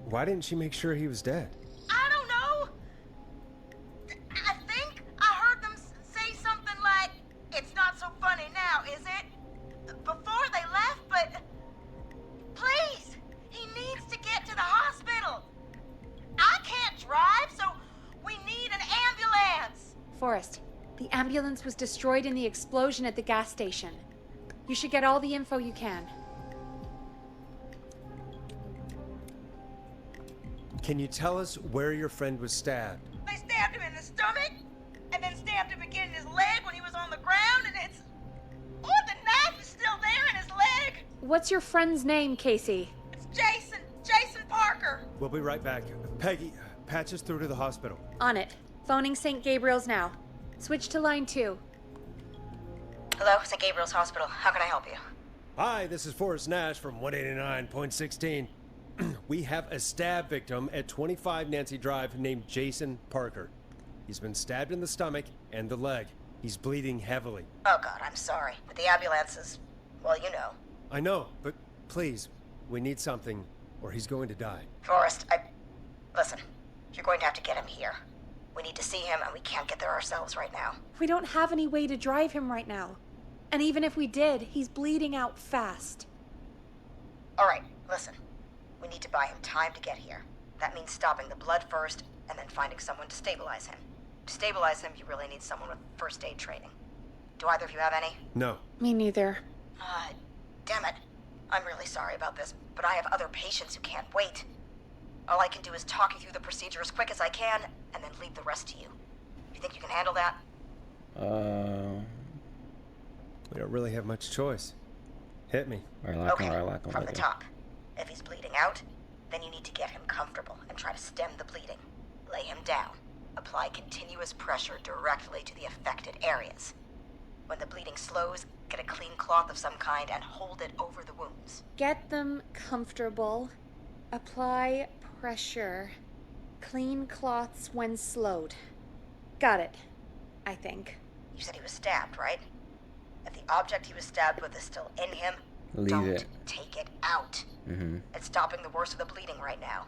why didn't she make sure he was dead? I don't know. I think I heard them say something like, "It's not so funny now, is it?" Before they left, but please, he needs to get to the hospital. I can't drive, so we need an ambulance. Forrest, the ambulance was destroyed in the explosion at the gas station. You should get all the info you can. Can you tell us where your friend was stabbed? They stabbed him in the stomach, and then stabbed him again in his leg when he was on the ground, and it's... Oh, the knife is still there in his leg! What's your friend's name, Casey? It's Jason Parker. We'll be right back. Peggy, patch us through to the hospital. On it. Phoning St. Gabriel's now. Switch to line 2. Hello, St. Gabriel's Hospital. How can I help you? Hi, this is Forrest Nash from 189.16. We have a stab victim at 25 Nancy Drive named Jason Parker. He's been stabbed in the stomach and the leg. He's bleeding heavily. Oh, God, I'm sorry. But the ambulance is... well, you know. I know, but please, we need something or he's going to die. Forrest, Listen, you're going to have to get him here. We need to see him, and we can't get there ourselves right now. We don't have any way to drive him right now. And even if we did, he's bleeding out fast. All right, listen. We need to buy him time to get here. That means stopping the blood first, and then finding someone to stabilize him. To stabilize him, you really need someone with first aid training. Do either of you have any? No. Me neither. Damn it. I'm really sorry about this, but I have other patients who can't wait. All I can do is talk you through the procedure as quick as I can, and then leave the rest to you. You think you can handle that? We don't really have much choice. Hit me. Okay, from the top. If he's bleeding out, then you need to get him comfortable and try to stem the bleeding. Lay him down. Apply continuous pressure directly to the affected areas. When the bleeding slows, get a clean cloth of some kind and hold it over the wounds. Get them comfortable. Apply pressure. Clean cloths when slowed. Got it, I think. You said he was stabbed, right? If the object he was stabbed with is still in him, Leave take it out. Mm-hmm. It's stopping the worst of the bleeding right now.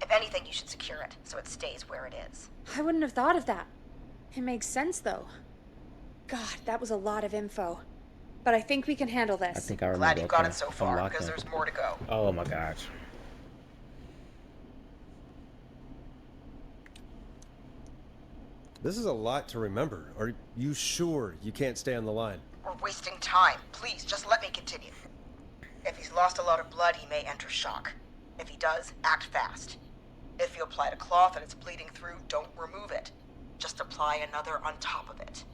If anything, you should secure it so it stays where it is. I wouldn't have thought of that. It makes sense, though. God, that was a lot of info. But I think we can handle this. I think I remember. Glad you got okay. it so far, because there's more to go. Oh my gosh. This is a lot to remember. Are you sure you can't stay on the line? We're wasting time. Please, just let me continue. If he's lost a lot of blood, he may enter shock. If he does, act fast. If you applied a cloth and it's bleeding through, don't remove it. Just apply another on top of it.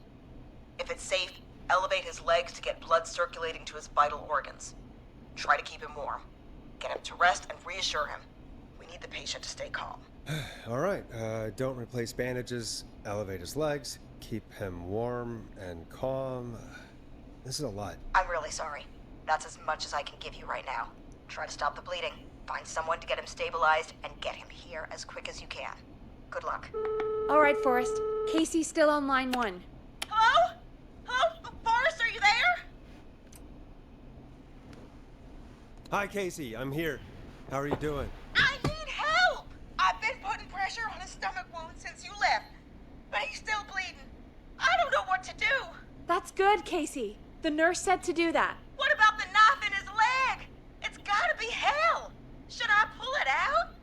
If it's safe, elevate his legs to get blood circulating to his vital organs. Try to keep him warm. Get him to rest and reassure him. We need the patient to stay calm. All right, don't replace bandages, elevate his legs, keep him warm and calm. This is a lot. I'm really sorry. That's as much as I can give you right now. Try to stop the bleeding, find someone to get him stabilized, and get him here as quick as you can. Good luck. All right, Forrest. Casey's still on line 1. Hello? Hello? Forrest, are you there? Hi, Casey, I'm here. How are you doing? I need help! I've been putting pressure on his stomach wound since you left, but he's still bleeding. I don't know what to do. That's good, Casey. The nurse said to do that. What about the knife in his leg? It's gotta be hell. Should I pull it out?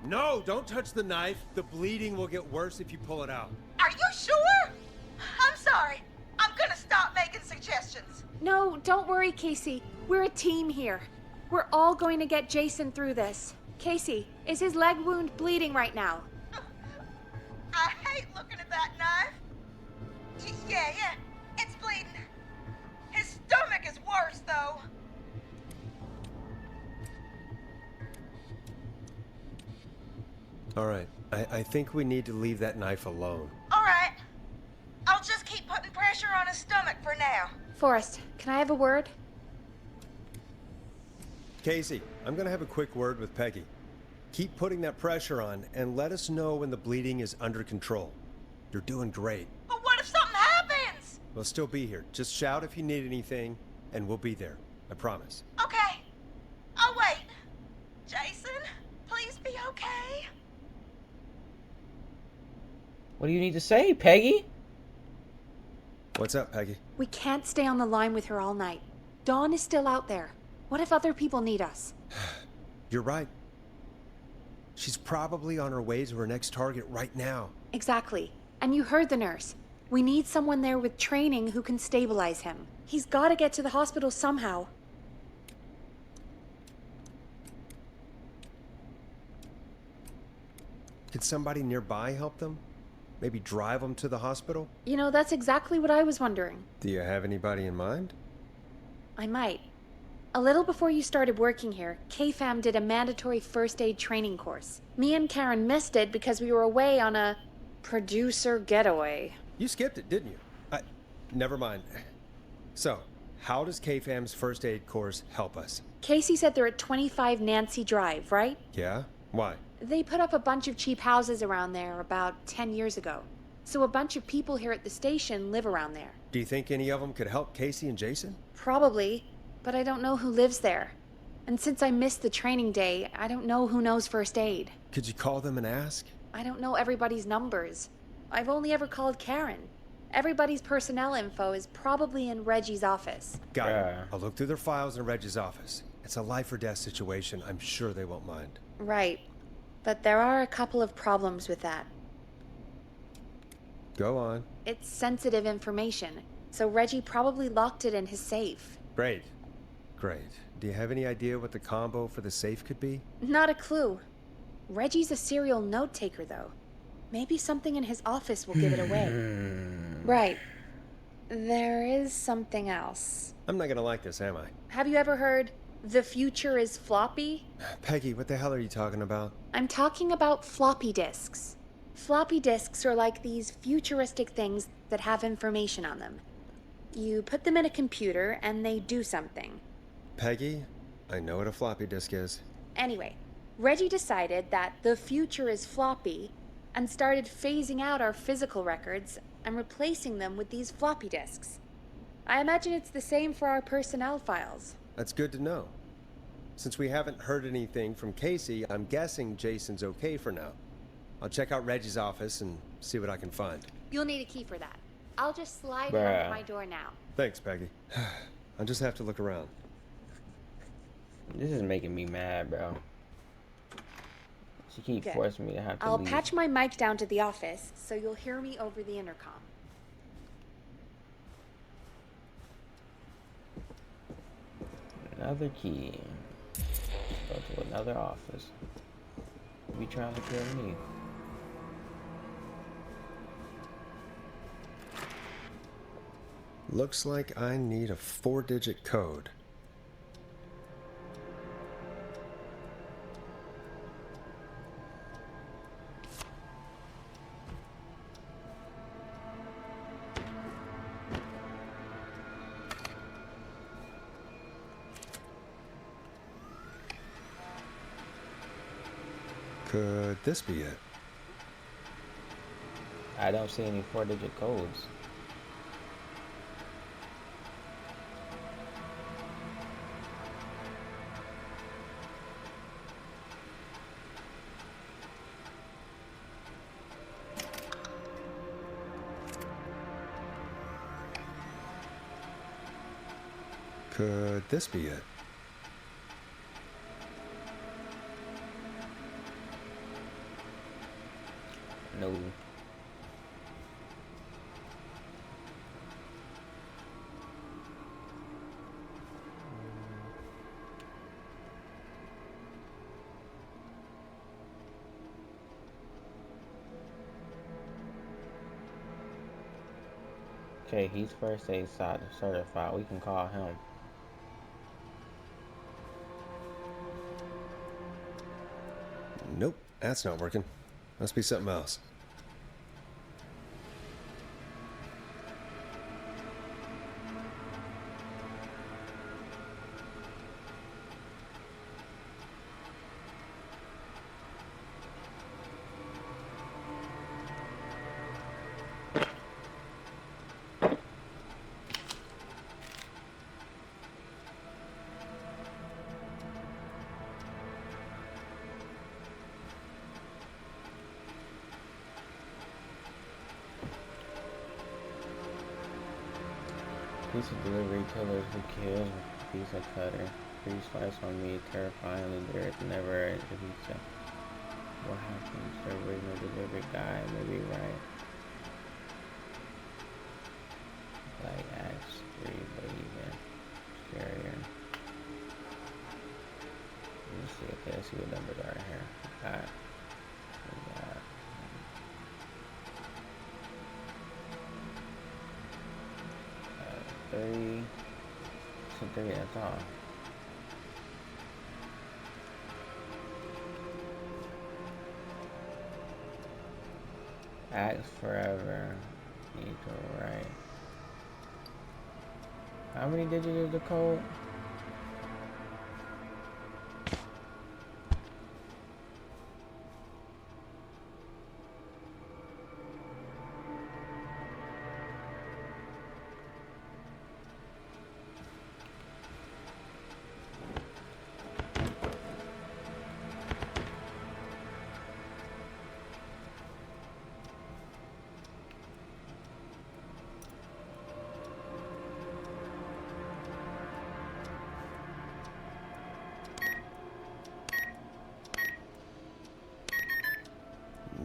No, don't touch the knife. The bleeding will get worse if you pull it out. Are you sure? I'm sorry. I'm gonna stop making suggestions. No, don't worry, Casey. We're a team here. We're all going to get Jason through this. Casey, is his leg wound bleeding right now? I hate looking at that knife. Yeah, it's bleeding. His stomach is worse, though. All right, I think we need to leave that knife alone. All right. I'll just keep Forrest, can I have a word? Casey, I'm gonna have a quick word with Peggy. Keep putting that pressure on and let us know when the bleeding is under control. You're doing great. But what if something happens? We'll still be here. Just shout if you need anything, and we'll be there. I promise. Okay. I'll wait. Jason, please be okay. What do you need to say, Peggy? What's up, Peggy? We can't stay on the line with her all night. Dawn is still out there. What if other people need us? You're right. She's probably on her way to her next target right now. Exactly. And you heard the nurse. We need someone there with training who can stabilize him. He's got to get to the hospital somehow. Could somebody nearby help them? Maybe drive them to the hospital? You know, that's exactly what I was wondering. Do you have anybody in mind? I might. A little before you started working here, KFAM did a mandatory first aid training course. Me and Karen missed it because we were away on a producer getaway. You skipped it, didn't you? Never mind. So, how does KFAM's first aid course help us? Casey said they're at 25 Nancy Drive, right? Yeah? Why? They put up a bunch of cheap houses around there about 10 years ago. So a bunch of people here at the station live around there. Do you think any of them could help Casey and Jason? Probably, but I don't know who lives there. And since I missed the training day, I don't know who knows first aid. Could you call them and ask? I don't know everybody's numbers. I've only ever called Karen. Everybody's personnel info is probably in Reggie's office. Got it. I'll look through their files in Reggie's office. It's a life or death situation. I'm sure they won't mind. Right. But there are a couple of problems with that. Go on. It's sensitive information, so Reggie probably locked it in his safe. Great. Great. Do you have any idea what the combo for the safe could be? Not a clue. Reggie's a serial note taker, though. Maybe something in his office will give it away. Right. There is something else. I'm not gonna like this, am I? Have you ever heard, "The future is floppy"? Peggy, what the hell are you talking about? I'm talking about floppy disks. Floppy disks are like these futuristic things that have information on them. You put them in a computer and they do something. Peggy, I know what a floppy disk is. Anyway, Reggie decided that the future is floppy and started phasing out our physical records and replacing them with these floppy disks. I imagine it's the same for our personnel files. That's good to know. Since we haven't heard anything from Casey, I'm guessing Jason's okay for now. I'll check out Reggie's office and see what I can find. You'll need a key for that. I'll just slide it under my door now. Thanks, Peggy. I'll just have to look around. This is making me mad, bro. She keeps forcing me to have to I'll leave. patch my mic down to the office so you'll hear me over the intercom. Another key. Go to another office. Be trying to kill me. Looks like I need a 4-digit code. Could this be it? I don't see any 4-digit codes. Could this be it? No. Okay, he's first aid certified. We can call him. Nope, that's not working. Must be something else. Pizza delivery killers who kills with pizza cutter. 3 slice on me, terrifyingly there. Never ate the pizza. What happens? The original delivery guy may be right. Like Acts 3, but even scarier. Let's see. Okay, let's see what numbers are here. We got 30. So 30, that's all. Act forever. Need to write. How many digits is the code?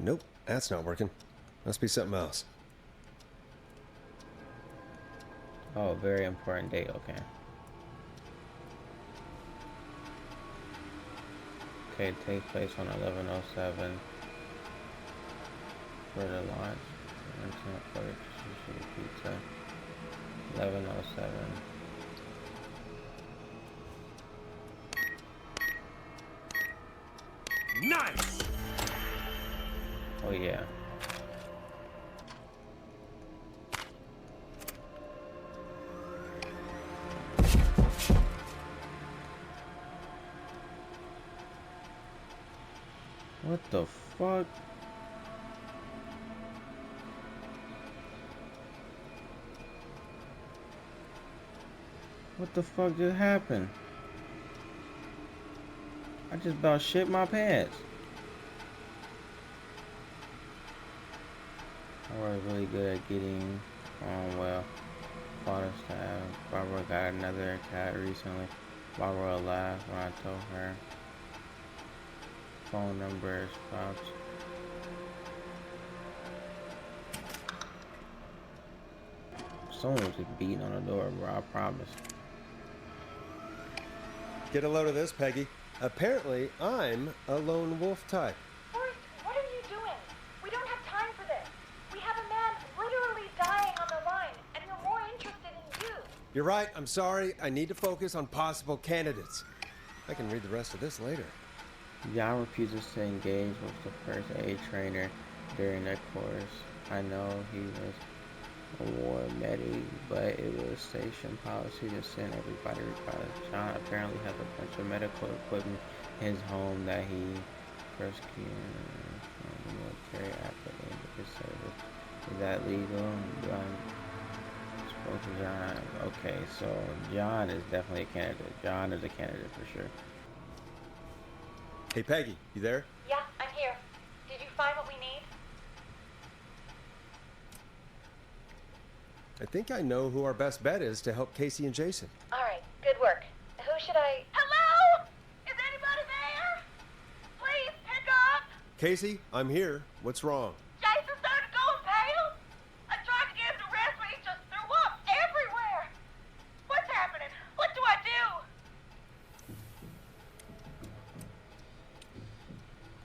Nope, that's not working. Must be something else. Oh, very important date, okay. Okay, take place on 11/07 for the launch. Intent for sushi pizza. 11/07. Nice! Oh yeah. What the fuck? What the fuck just happened? I just about shit my pants. I was really good at getting on well. Father staff. Barbara got another cat recently. Barbara laughed when I told her. Phone number is found. Someone was just beating on the door, bro. I promise. Get a load of this, Peggy. Apparently, I'm a lone wolf type. Forrest, what are you doing? We don't have time for this. We have a man literally dying on the line, and we're more interested in you. You're right, I'm sorry. I need to focus on possible candidates. I can read the rest of this later. John refuses to engage with the first aid trainer during that course. I know he was a war medic, but it was station policy to send everybody regardless. John apparently has a bunch of medical equipment in his home that he rescued from the military after the end of his service. Is that legal? Spoke to John. Okay, so John is definitely a candidate. John is a candidate for sure. Hey, Peggy, you there? Yeah, I'm here. Did you find what we need? I think I know who our best bet is to help Casey and Jason. All right, good work. Who should I... Hello? Is anybody there? Please, pick up! Casey, I'm here. What's wrong? Jason started going pale. I tried to get him to rest, but he just threw up everywhere. What's happening? What do I do?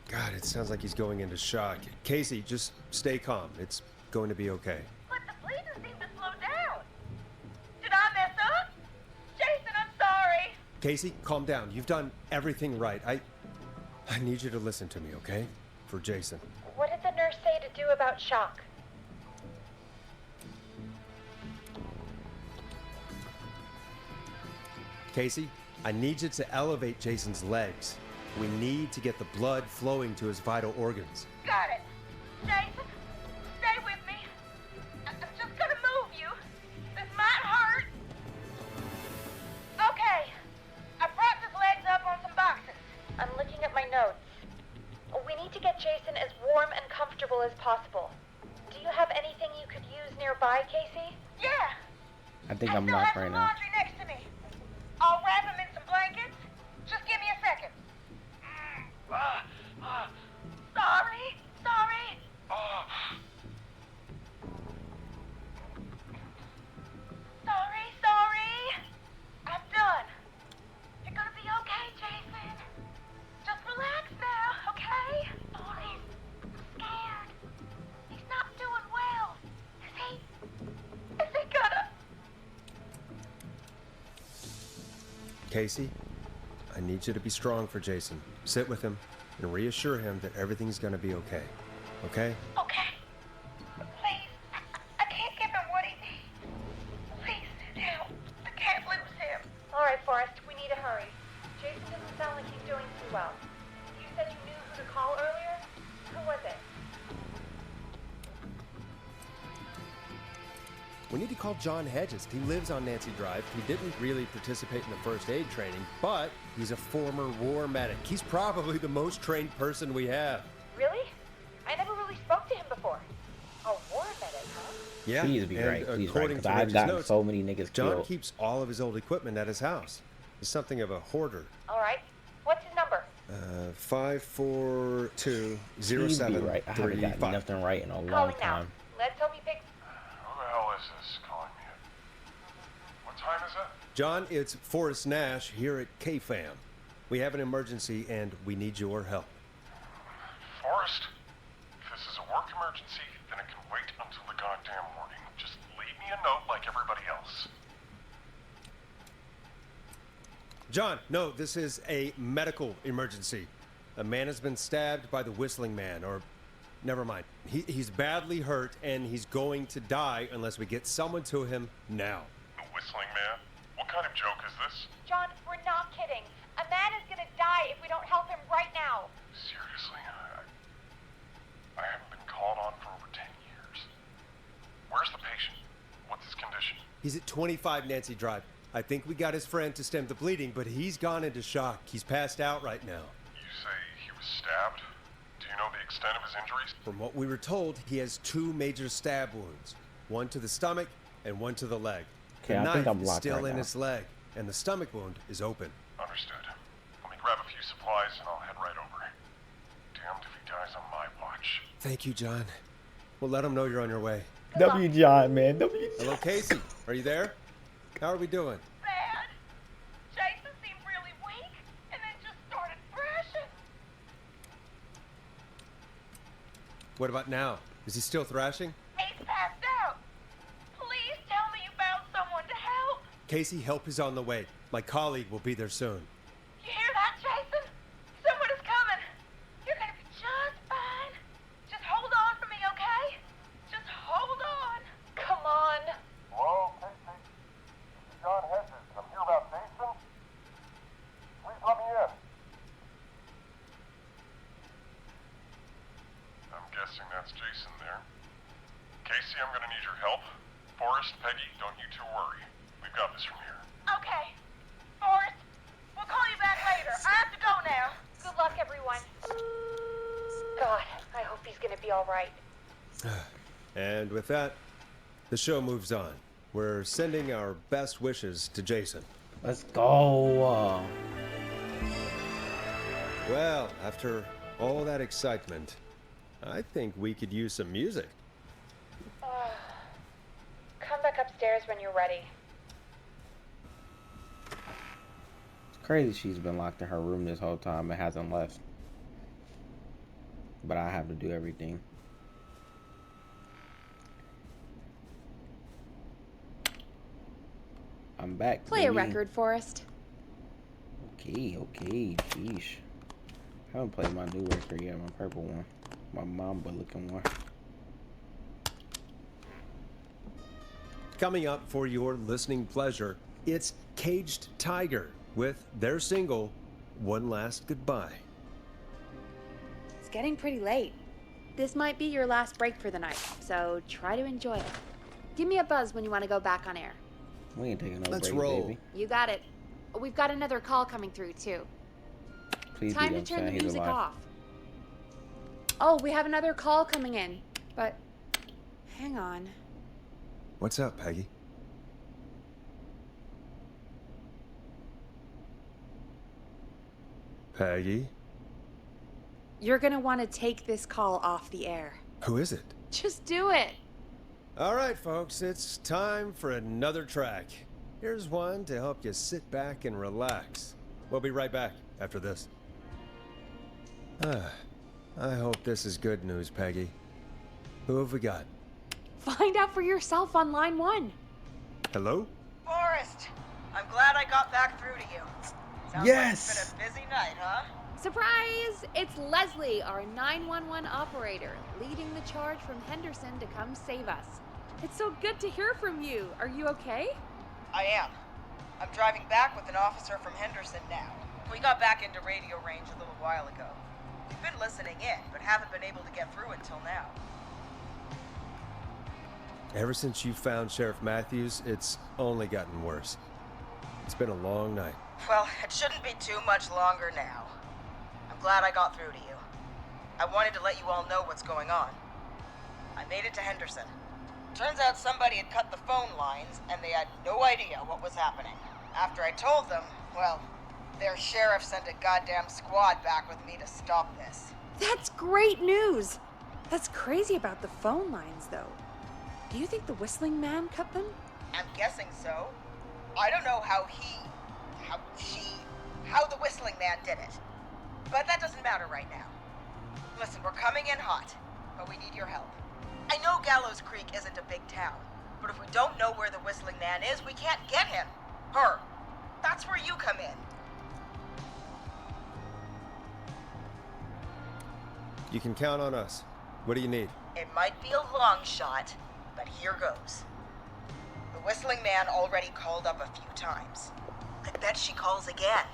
God, it sounds like he's going into shock. Casey, just stay calm. It's going to be okay. But the bleeding seemed to slow down. Did I mess up? Jason, I'm sorry. Casey, calm down. You've done everything right. I need you to listen to me, okay? For Jason. What did the nurse say to do about shock? Casey, I need you to elevate Jason's legs. We need to get the blood flowing to his vital organs. Got it. Jason, stay with me. I'm just gonna move you. This might hurt. Okay. I propped his legs up on some boxes. I'm looking at my notes. We need to get Jason as warm and comfortable as possible. Do you have anything you could use nearby, Casey? Yeah. I think I I'm still locked have right some now. laundry next to me. I'll wrap him in some blankets. Just give me a second. Sorry. Sorry. I'm done. You're gonna be okay, Jason. Just relax now, okay? Oh, I'm scared. He's not doing well. Is he gonna... Casey, I need you to be strong for Jason. Sit with him and reassure him that everything's gonna be okay. Okay? Okay. Please. I can't give him what he needs. Please, help. I can't lose him. All right, Forrest, we need to hurry. Jason doesn't sound like he's doing too well. You said you knew who to call earlier? Who was it? We need to call John Hedges. He lives on Nancy Drive. He didn't really participate in the first aid training, but he's a former war medic. He's probably the most trained person we have. Really? I never really spoke to him before. A war medic, huh? Yeah, Please be and right. Please right. according Because to I've Hedges' gotten notes, so many niggas John killed. keeps all of his old equipment at his house. He's something of a hoarder. All right. What's his number? 5420735. Please be right. I haven't gotten nothing right in a long Calling now. time. Let's hope he picks... Who the hell is this calling me? What time is it? John, it's Forrest Nash here at KFAM. We have an emergency and we need your help. Forrest? If this is a work emergency, then it can wait until the goddamn morning. Just leave me a note like everybody else. John, no, this is a medical emergency. A man has been stabbed by the Whistling Man, or never mind. He's badly hurt and he's going to die unless we get someone to him now. The Whistling Man? What kind of joke is this? John, we're not kidding. A man is gonna die if we don't help him right now. Seriously? I haven't been called on for over 10 years. Where's the patient? What's his condition? He's at 25 Nancy Drive. I think we got his friend to stem the bleeding, but he's gone into shock. He's passed out right now. You say he was stabbed? Do you know the extent of his injuries? From what we were told, he has 2 major stab wounds. One to the stomach and one to the leg. Okay, The I think knife I'm is locked still right in now. his leg, and the stomach wound is open. Understood. Let me grab a few supplies and I'll head right over. Damned if he dies on my watch. Thank you, John. We'll let him know you're on your way. W. John, man. W. Hello, Casey. Are you there? How are we doing? Bad. Jason seemed really weak and then just started thrashing. What about now? Is he still thrashing? He's passed out. Please tell me you found someone to help. Casey, help is on the way. My colleague will be there soon. You hear that, Jason? Someone is coming. You're gonna be just fine. Just hold on for me, okay? Just hold on. Come on. Hello, Casey. This is John Hedges. I'm here about Jason. Please let me in. I'm guessing that's Jason there. Casey, I'm gonna need your help. Forrest, Peggy, don't you two worry. We've got this from here. Okay. Forrest, we'll call you back later. I have to go now. Good luck, everyone. God, I hope he's gonna be all right. And with that, the show moves on. We're sending our best wishes to Jason. Let's go. Well, after all that excitement, I think we could use some music. Come back upstairs when you're ready. It's crazy she's been locked in her room this whole time and hasn't left. But I have to do everything. I'm back. Play a baby. record, Forrest. Okay, sheesh. I haven't played my new record yet, my purple one. My Mamba looking one. Coming up for your listening pleasure, it's Caged Tiger with their single, One Last Goodbye. It's getting pretty late. This might be your last break for the night, so try to enjoy it. Give me a buzz when you want to go back on air. We ain't taking no Let's break, roll. baby. You got it. We've got another call coming through, too. Please Time be to turn the he's music alive. off. Oh, we have another call coming in, but hang on. What's up, Peggy? Peggy? You're gonna want to take this call off the air. Who is it? Just do it. All right, folks, it's time for another track. Here's one to help you sit back and relax. We'll be right back after this. I hope this is good news, Peggy. Who have we got? Find out for yourself on line 1. Hello? Forrest, I'm glad I got back through to you. Sounds Yes! like it's been a busy night, huh? Surprise! It's Leslie, our 911 operator, leading the charge from Henderson to come save us. It's so good to hear from you. Are you okay? I am. I'm driving back with an officer from Henderson now. We got back into radio range a little while ago. We've been listening in, but haven't been able to get through until now. Ever since you found Sheriff Matthews, it's only gotten worse. It's been a long night. Well, it shouldn't be too much longer now. I'm glad I got through to you. I wanted to let you all know what's going on. I made it to Henderson. Turns out somebody had cut the phone lines, and they had no idea what was happening. After I told them, well, their sheriff sent a goddamn squad back with me to stop this. That's great news. That's crazy about the phone lines, though. Do you think the Whistling Man cut them? I'm guessing so. I don't know how the Whistling Man did it. But that doesn't matter right now. Listen, we're coming in hot, but we need your help. I know Gallows Creek isn't a big town, but if we don't know where the Whistling Man is, we can't get him. Her. That's where you come in. You can count on us. What do you need? It might be a long shot, but here goes. The Whistling Man already called up a few times. I bet she calls again.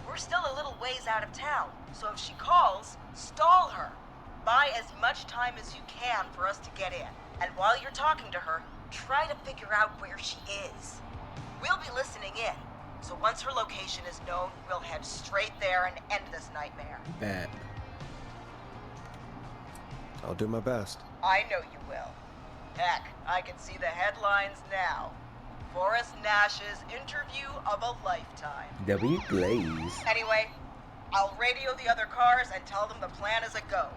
We're still a little ways out of town, so if she calls, stall her. Buy as much time as you can for us to get in. And while you're talking to her, try to figure out where she is. We'll be listening in, so once her location is known, we'll head straight there and end this nightmare. Bet. I'll do my best. I know you will. Heck, I can see the headlines now. Forrest Nash's interview of a lifetime. W Blaze. Anyway, I'll radio the other cars and tell them the plan is a go.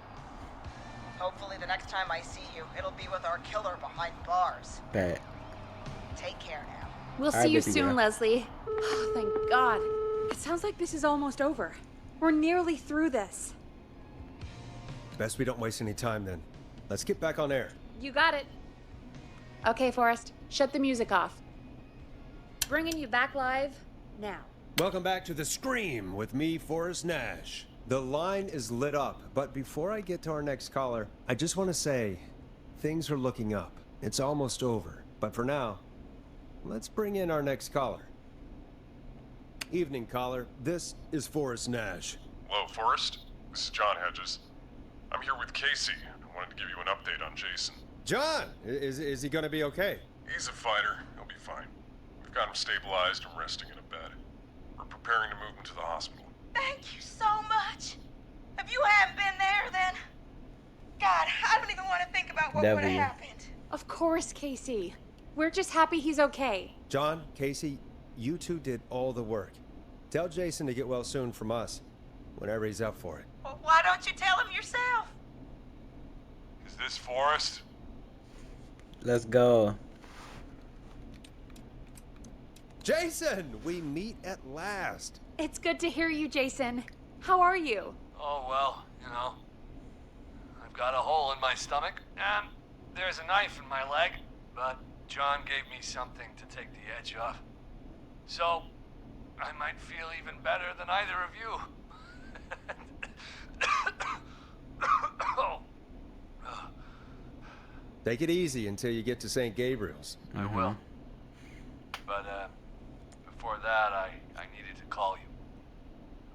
Hopefully the next time I see you, it'll be with our killer behind bars. Bet. Take care now. We'll see you soon, Leslie. Oh, thank God. It sounds like this is almost over. We're nearly through this. Best we don't waste any time then. Let's get back on air. You got it. Okay, Forrest, shut the music off. Bringing you back live now. Welcome back to The Scream with me, Forrest Nash. The line is lit up, but before I get to our next caller, I just want to say, things are looking up. It's almost over, but for now, let's bring in our next caller. Evening, caller. This is Forrest Nash. Hello, Forrest. This is John Hedges. I'm here with Casey. I wanted to give you an update on Jason. John, is he gonna be okay? He's a fighter. He'll be fine. We've got him stabilized and resting in a bed. We're preparing to move him to the hospital. Thank you so much. If you hadn't been there, then... God, I don't even want to think about what would have happened. Of course, Casey. We're just happy he's okay. John, Casey, you two did all the work. Tell Jason to get well soon from us, whenever he's up for it. Well, why don't you tell him yourself? Is this Forrest? Let's go. Jason, we meet at last. It's good to hear you, Jason. How are you? Oh, well, you know. I've got a hole in my stomach, and there's a knife in my leg, but John gave me something to take the edge off. So, I might feel even better than either of you. Take it easy until you get to St. Gabriel's. I will. But, before that, I needed to call you.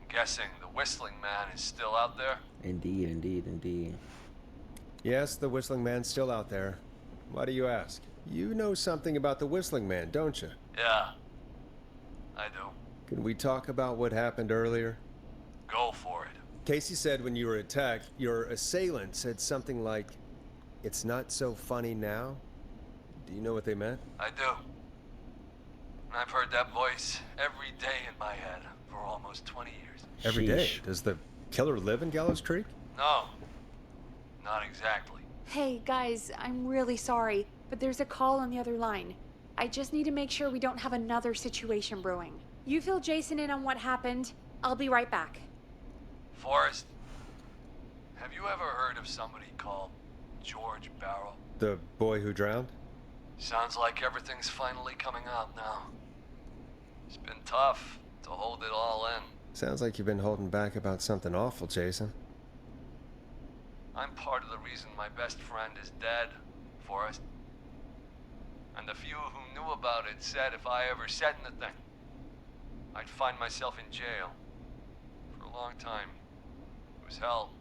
I'm guessing the Whistling Man is still out there? Indeed, indeed, indeed. Yes, the Whistling Man's still out there. Why do you ask? You know something about the Whistling Man, don't you? Yeah, I do. Can we talk about what happened earlier? Go for it. Casey said when you were attacked, your assailant said something like, "It's not so funny now." Do you know what they meant? I do. I've heard that voice every day in my head for almost 20 years. Every day. Sheesh. Does the killer live in Gallows Creek? No, not exactly. Hey, guys, I'm really sorry, but there's a call on the other line. I just need to make sure we don't have another situation brewing. You fill Jason in on what happened. I'll be right back. Forrest, have you ever heard of somebody called George Barrow? The boy who drowned? Sounds like everything's finally coming out now. It's been tough to hold it all in. Sounds like you've been holding back about something awful, Jason. I'm part of the reason my best friend is dead, Forrest. And the few who knew about it said if I ever said anything, I'd find myself in jail. For a long time. It was hell.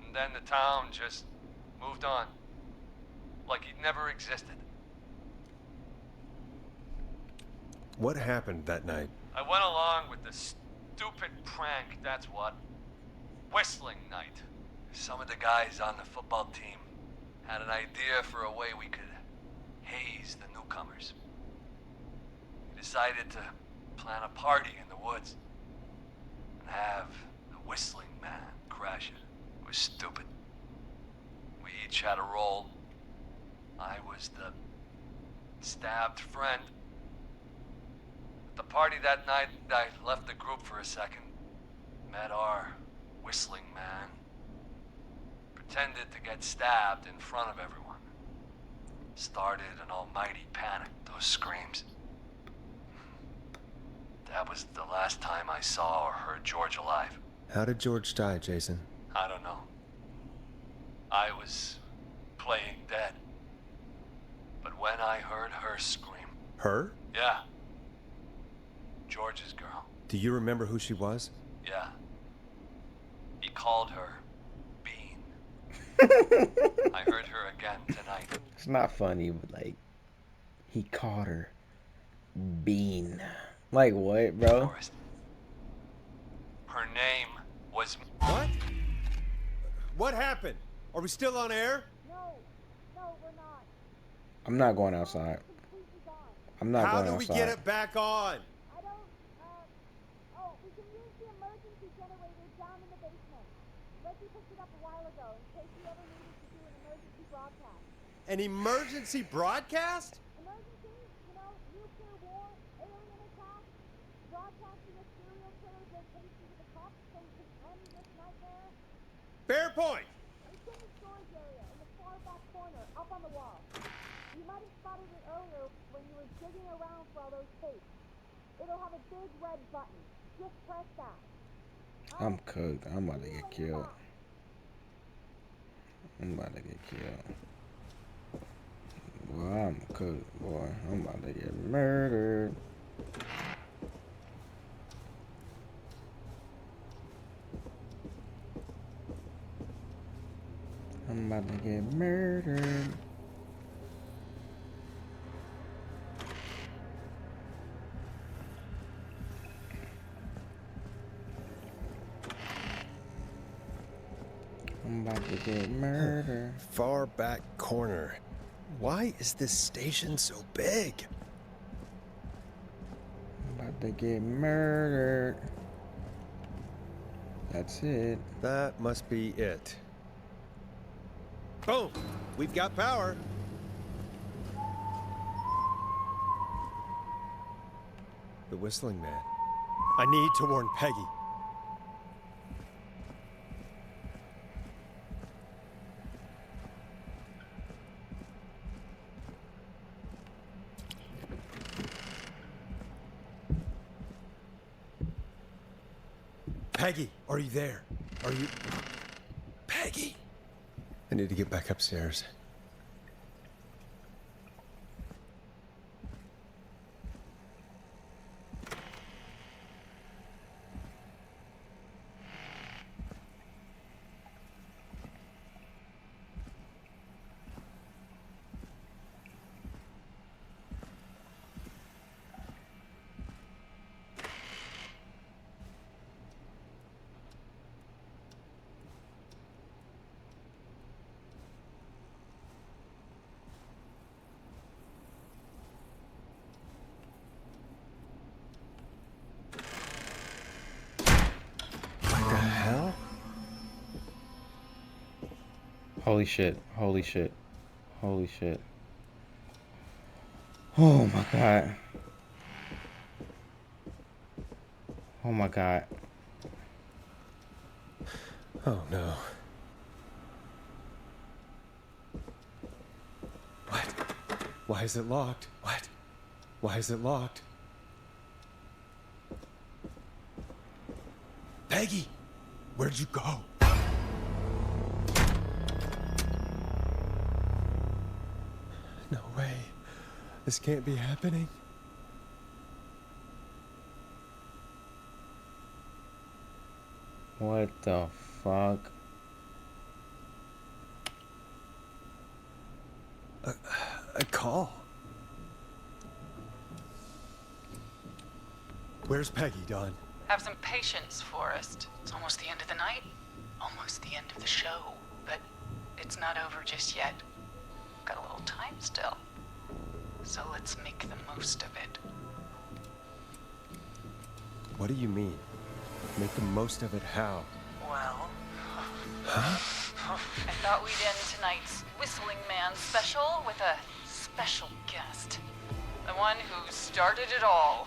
And then the town just moved on. Like he'd never existed. What happened that night? I went along with the stupid prank, that's what. Whistling night. Some of the guys on the football team had an idea for a way we could haze the newcomers. We decided to plan a party in the woods and have the whistling man crash it. It was stupid. We each had a role. I was the stabbed friend. At the party that night, I left the group for a second. Met our whistling man. Pretended to get stabbed in front of everyone. Started an almighty panic, those screams. That was the last time I saw or heard George alive. How did George die, Jason? I don't know. I was playing dead. But when I heard her scream... Her? Yeah. George's girl. Do you remember who she was? Yeah. He called her Bean. I heard her again tonight. It's not funny, but like, he called her Bean. Like what, bro? Forrest. Her name was... What? What happened? Are we still on air? No, we're not. I'm not going outside. Completely gone. I'm not How going do outside. we get it back on? I don't, we can use the emergency generator down in the basement. Reggie picked it up a while ago in case you ever needed to do an emergency broadcast. An emergency broadcast? Emergency? You know, nuclear war, alien attack, broadcasting a serial killer's location to the cops so we can end this nightmare. Fair point. It's in the storage area in the far back corner, up on the wall. You might have spotted it earlier when you were digging around for all those tapes. It'll have a big red button. Just press that. I'm cooked. I'm about to get killed. I'm about to get killed. Boy, I'm cooked, boy. I'm about to get murdered. I'm about to get murdered. I'm about to get murdered. Far back corner. Why is this station so big? I'm about to get murdered. That's it. That must be it. Boom! We've got power. The whistling man. I need to warn Peggy. Peggy, are you there? Are you... Peggy? I need to get back upstairs. Holy shit. Holy shit. Holy shit. Oh my god. Oh my god. Oh no. What? Why is it locked? What? Why is it locked? Peggy! Where'd you go? No way. This can't be happening. What the fuck? A call. Where's Peggy, Don? Have some patience, Forrest. It's almost the end of the night. Almost the end of the show. But it's not over just yet. Got a little time still. So let's make the most of it. What do you mean? Make the most of it how? Well... Huh? I thought we'd end tonight's Whistling Man special with a special guest. The one who started it all.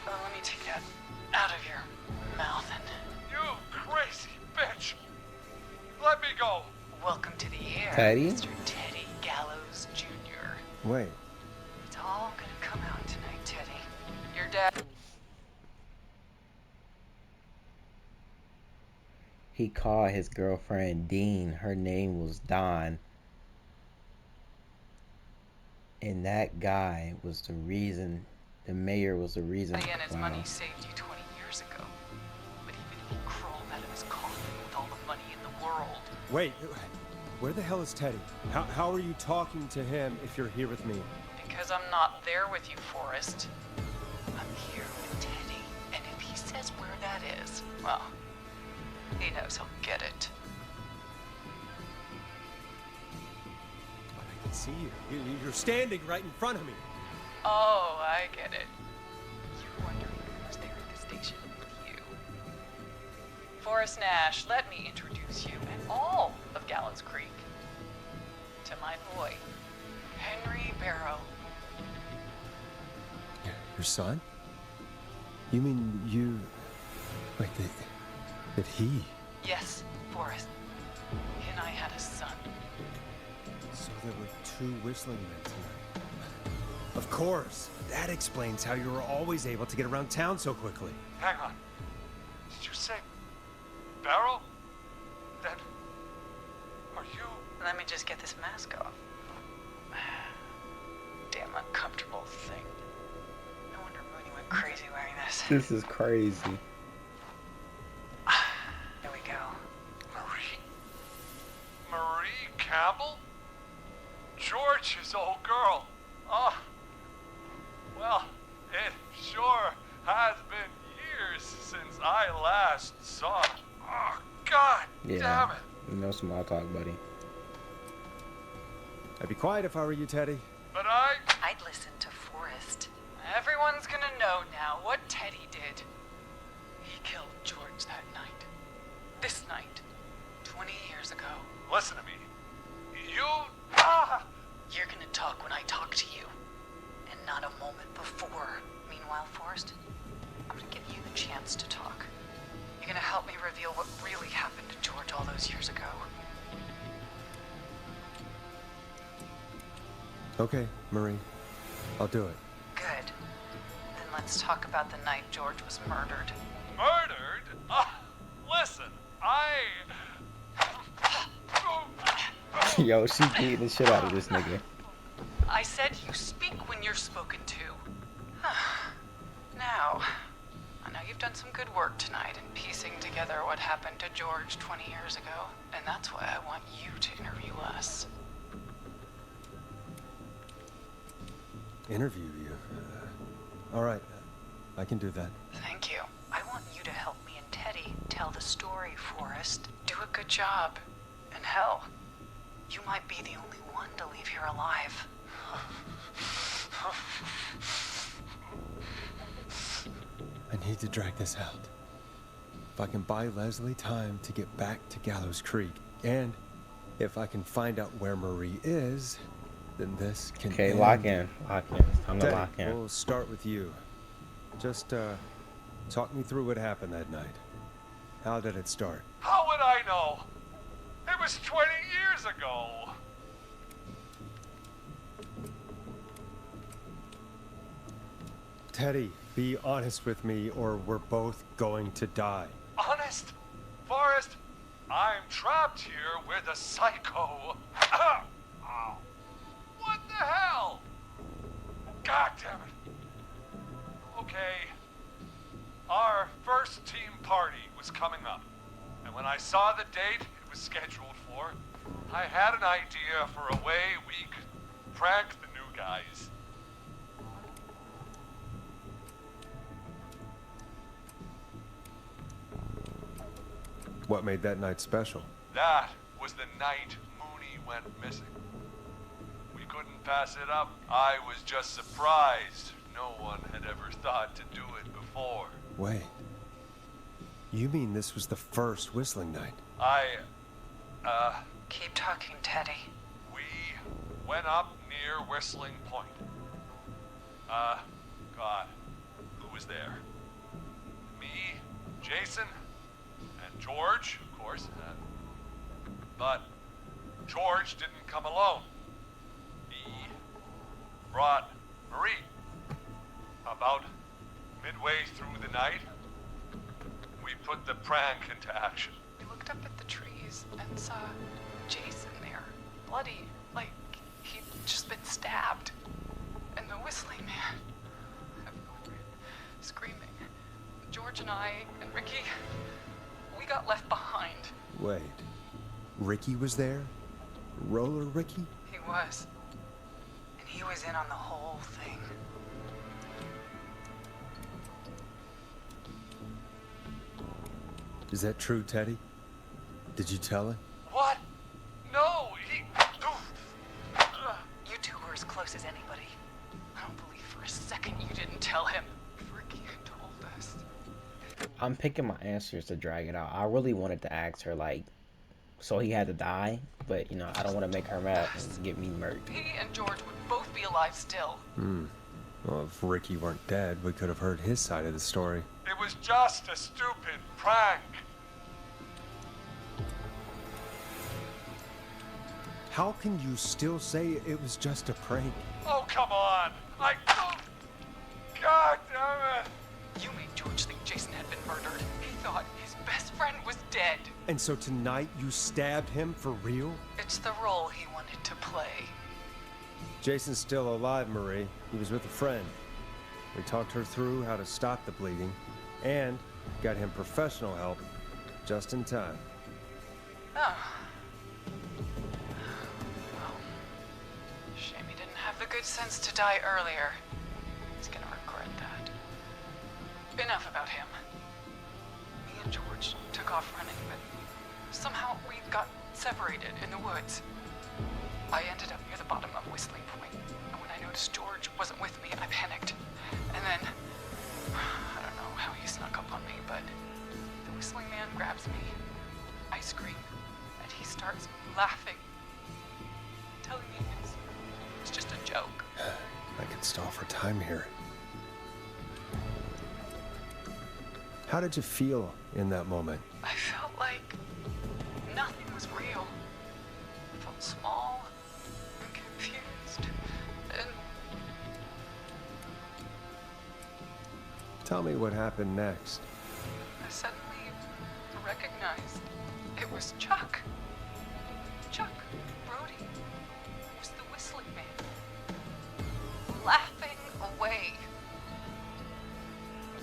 Let me take that out of your mouth and... You crazy bitch! Let me go! Welcome to the air, Teddy? Mr. Teddy Gallows Jr. Wait. It's all gonna come out tonight, Teddy. Your dad... He called his girlfriend Dean. Her name was Dawn. And that guy was the reason, the mayor was the reason. And his Wow. money saved you 20 years ago. But even if he crawled out of his coffin with all the money in the world... Wait. Where the hell is Teddy? How are you talking to him if you're here with me? Because I'm not there with you, Forrest. I'm here with Teddy. And if he says where that is, well, he knows he'll get it. But I can see you. You're standing right in front of me. Oh, I get it. You're wondering who's there at the station with you. Forrest Nash, let me introduce you and all of Gallows Creek to my boy, Henry Barrow. Your son? You mean you... Wait, that he... Yes, Forrest. He and I had a son. So there were two whistling men tonight. Of course. That explains how you were always able to get around town so quickly. Hang on. Did you say Barrow? Then are you... Let me just get this mask off. Damn uncomfortable thing. No wonder Mooney went crazy wearing this. This is crazy. There we go. Marie Campbell? George's old girl. Oh, well, it sure has been years since I last saw her. Oh, God damn it. No small talk, buddy. I'd be quiet if I were you, Teddy. But I'd listen to Forrest. Everyone's gonna know now what Teddy did. He killed George that night. This night. 20 years ago. Listen to me. You... You're gonna talk when I talk to you. And not a moment before. Meanwhile, Forrest, I'm gonna give you the chance to talk. You're gonna help me reveal what really happened to George all those years ago. Okay, Marie. I'll do it. Good. Then let's talk about the night George was murdered. Murdered? Listen, Yo, she beating the shit out of this nigga. I said you speak when you're spoken to. Now, I know you've done some good work tonight in piecing together what happened to George 20 years ago, and that's why I want you to interview us. Interview you? All right. I can do that. Thank you. I want you to help me and Teddy tell the story, Forrest. Do a good job. And hell, you might be the only one to leave here alive. I need to drag this out. If I can buy Leslie time to get back to Gallows Creek, and If I can find out where Marie is, then this can Okay, end. lock in. Lock in. It's time to Teddy, lock in. we'll start with you. Just talk me through what happened that night. How did it start? How would I know? It was 20 years ago. Teddy, be honest with me or we're both going to die. Honest? Forrest, I'm trapped here with a psycho. Ow. What the hell? God damn it. Okay. Our first team party was coming up. And when I saw the date it was scheduled for, I had an idea for a way we could prank the new guys. What made that night special? That was the night Mooney went missing. We couldn't pass it up. I was just surprised no one had ever thought to do it before. Wait. You mean this was the first whistling night? Keep talking, Teddy. We went up near Whistling Point. God, who was there? Me, Jason, and George, of course. But George didn't come alone. He brought Marie. About midway through the night, we put the prank into action. We looked up at the trees and saw Jason there, bloody, like he'd just been stabbed. And the whistling man, screaming. George and I and Ricky, we got left behind. Wait. Ricky was there? Roller Ricky? He was. And he was in on the whole thing. Is that true, Teddy? Did you tell him? What? No, he... You two were as close as anybody. I don't believe for a second you didn't tell him. If Ricky had told us. I'm picking my answers to drag it out. I really wanted to ask her, like, so he had to die, but, you know, I don't want to make her mad and get me murdered. He and George would both be alive still. Well, if Ricky weren't dead, we could have heard his side of the story. It was just a stupid prank. How can you still say it was just a prank? Oh, come on. God damn it. You made George think Jason had been murdered. He thought his best friend was dead. And so tonight you stabbed him for real? It's the role he wanted to play. Jason's still alive, Marie. He was with a friend. We talked her through how to stop the bleeding and got him professional help just in time. Oh. Well, shame he didn't have the good sense to die earlier. He's gonna regret that. Enough about him. Me and George took off running, but somehow we got separated in the woods. I ended up near the bottom of Whistling Point, and when I noticed George wasn't with me, I panicked. And then, I don't know how he snuck up on me, but the whistling man grabs me. I scream, and he starts laughing, telling me it's just a joke. I could stall for time here. How did you feel in that moment? I felt like nothing was real. I felt small and confused, and Tell me what happened next. I suddenly recognized it was Chuck. Chuck Brody was the whistling man, laughing away.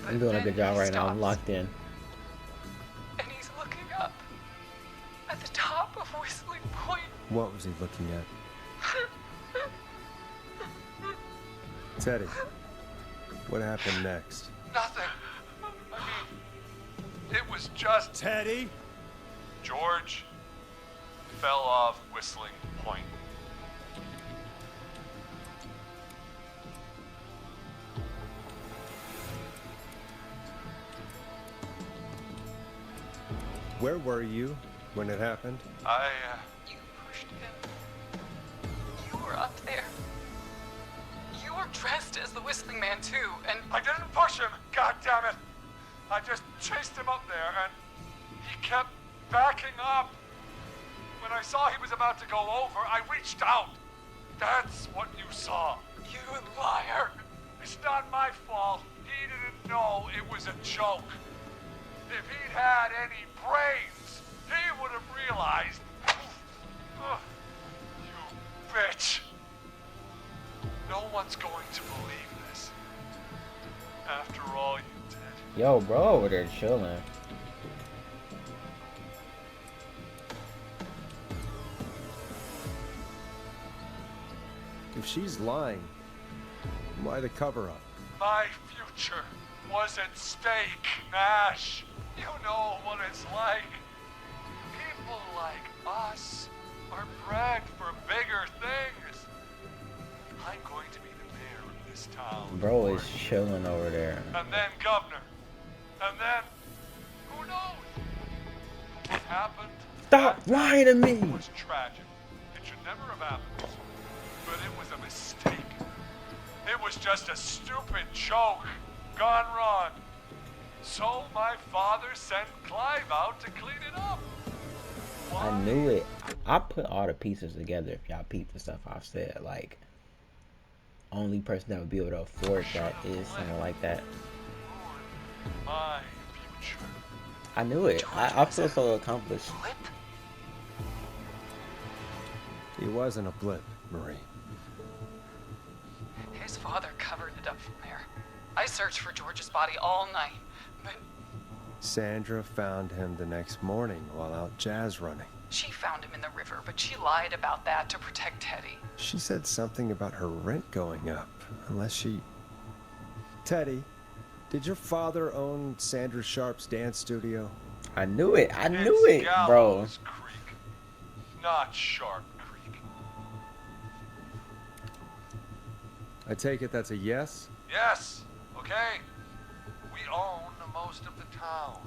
I'm doing a But good then job he right now. I'm stops, locked in. and he's looking up at the top of Whistling Point. What was he looking at? Teddy, what happened next? Nothing. I mean, it was just... Teddy? George fell off Whistling Point. Where were you when it happened? I, You pushed him. You were up there. You were dressed as the Whistling Man too, and I didn't push him, god damn it! I just chased him up there and he kept backing up. When I saw he was about to go over, I reached out. That's what you saw. you liar. It's not my fault. He didn't know it was a joke. If he'd had any brains, he would have realized. Ugh, you bitch. No one's going to believe this. After all you did. Yo, bro, over there chilling. If she's lying, why the cover-up? My future was at stake, Nash. You know what it's like. People like us are bred for bigger things. I'm going to be the mayor of this town. Bro is chilling over there. And then governor. And then, who knows? What happened? Stop lying to me! It was tragic. It should never have happened. But it was a mistake. It was just a stupid joke gone wrong. So my father sent Clive out to clean it up. Why? I knew it. I put all the pieces together. If y'all peep the stuff I've said, like, only person that would be able to afford that is someone like that. My future. I knew it. I feel so accomplished. He wasn't a blip, Marie. His father covered it up from there. I searched for George's body all night, but Sandra found him the next morning while out jazz running. she found him in the river, but she lied about that to protect Teddy. She said something about her rent going up, unless she... Teddy, did your father own Sandra Sharp's dance studio? I knew it. I knew it, bro. Gallows Creek, not Sharp Creek. I take it that's a yes? Yes, okay. We own most of the town.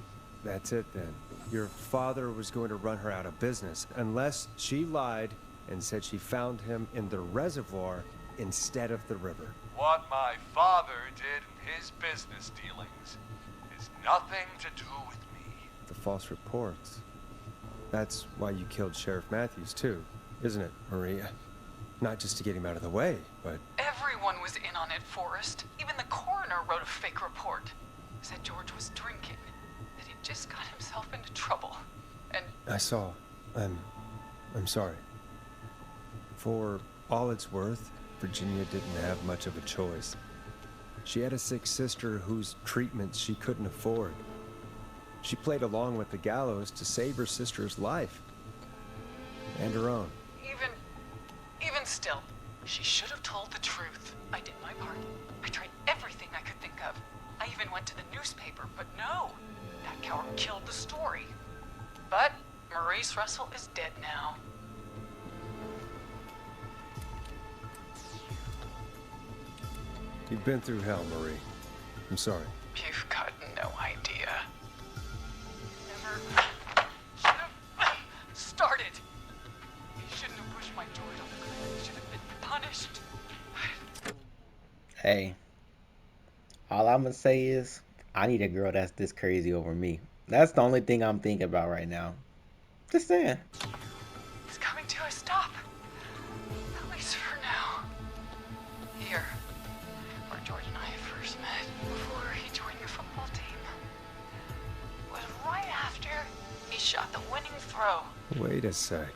That's it then. Your father was going to run her out of business unless she lied and said she found him in the reservoir instead of the river. What my father did in his business dealings is nothing to do with me. The false reports. That's why you killed Sheriff Matthews too, isn't it, Maria? Not just to get him out of the way, but... Everyone was in on it, Forrest. Even the coroner wrote a fake report. Said George was drinking, that he'd just got himself into trouble. And I saw. I'm sorry. For all it's worth, Virginia didn't have much of a choice. She had a sick sister whose treatments she couldn't afford. She played along with the gallows to save her sister's life. And her own. even still, she should have told the truth. I did my part. I tried everything I could think of. I even went to the newspaper, but no. That coward killed the story. But Maurice Russell is dead now. You've been through hell, Marie. I'm sorry. You've got no idea. Never should have started. He shouldn't have pushed my George off the cliff. He should have been punished. Hey, all I'm gonna say is I need a girl that's this crazy over me. That's the only thing I'm thinking about right now. Just saying. It's coming to a stop. At least for now. Here, where George and I first met before he joined your football team. Was right after he shot the winning throw. Wait a sec.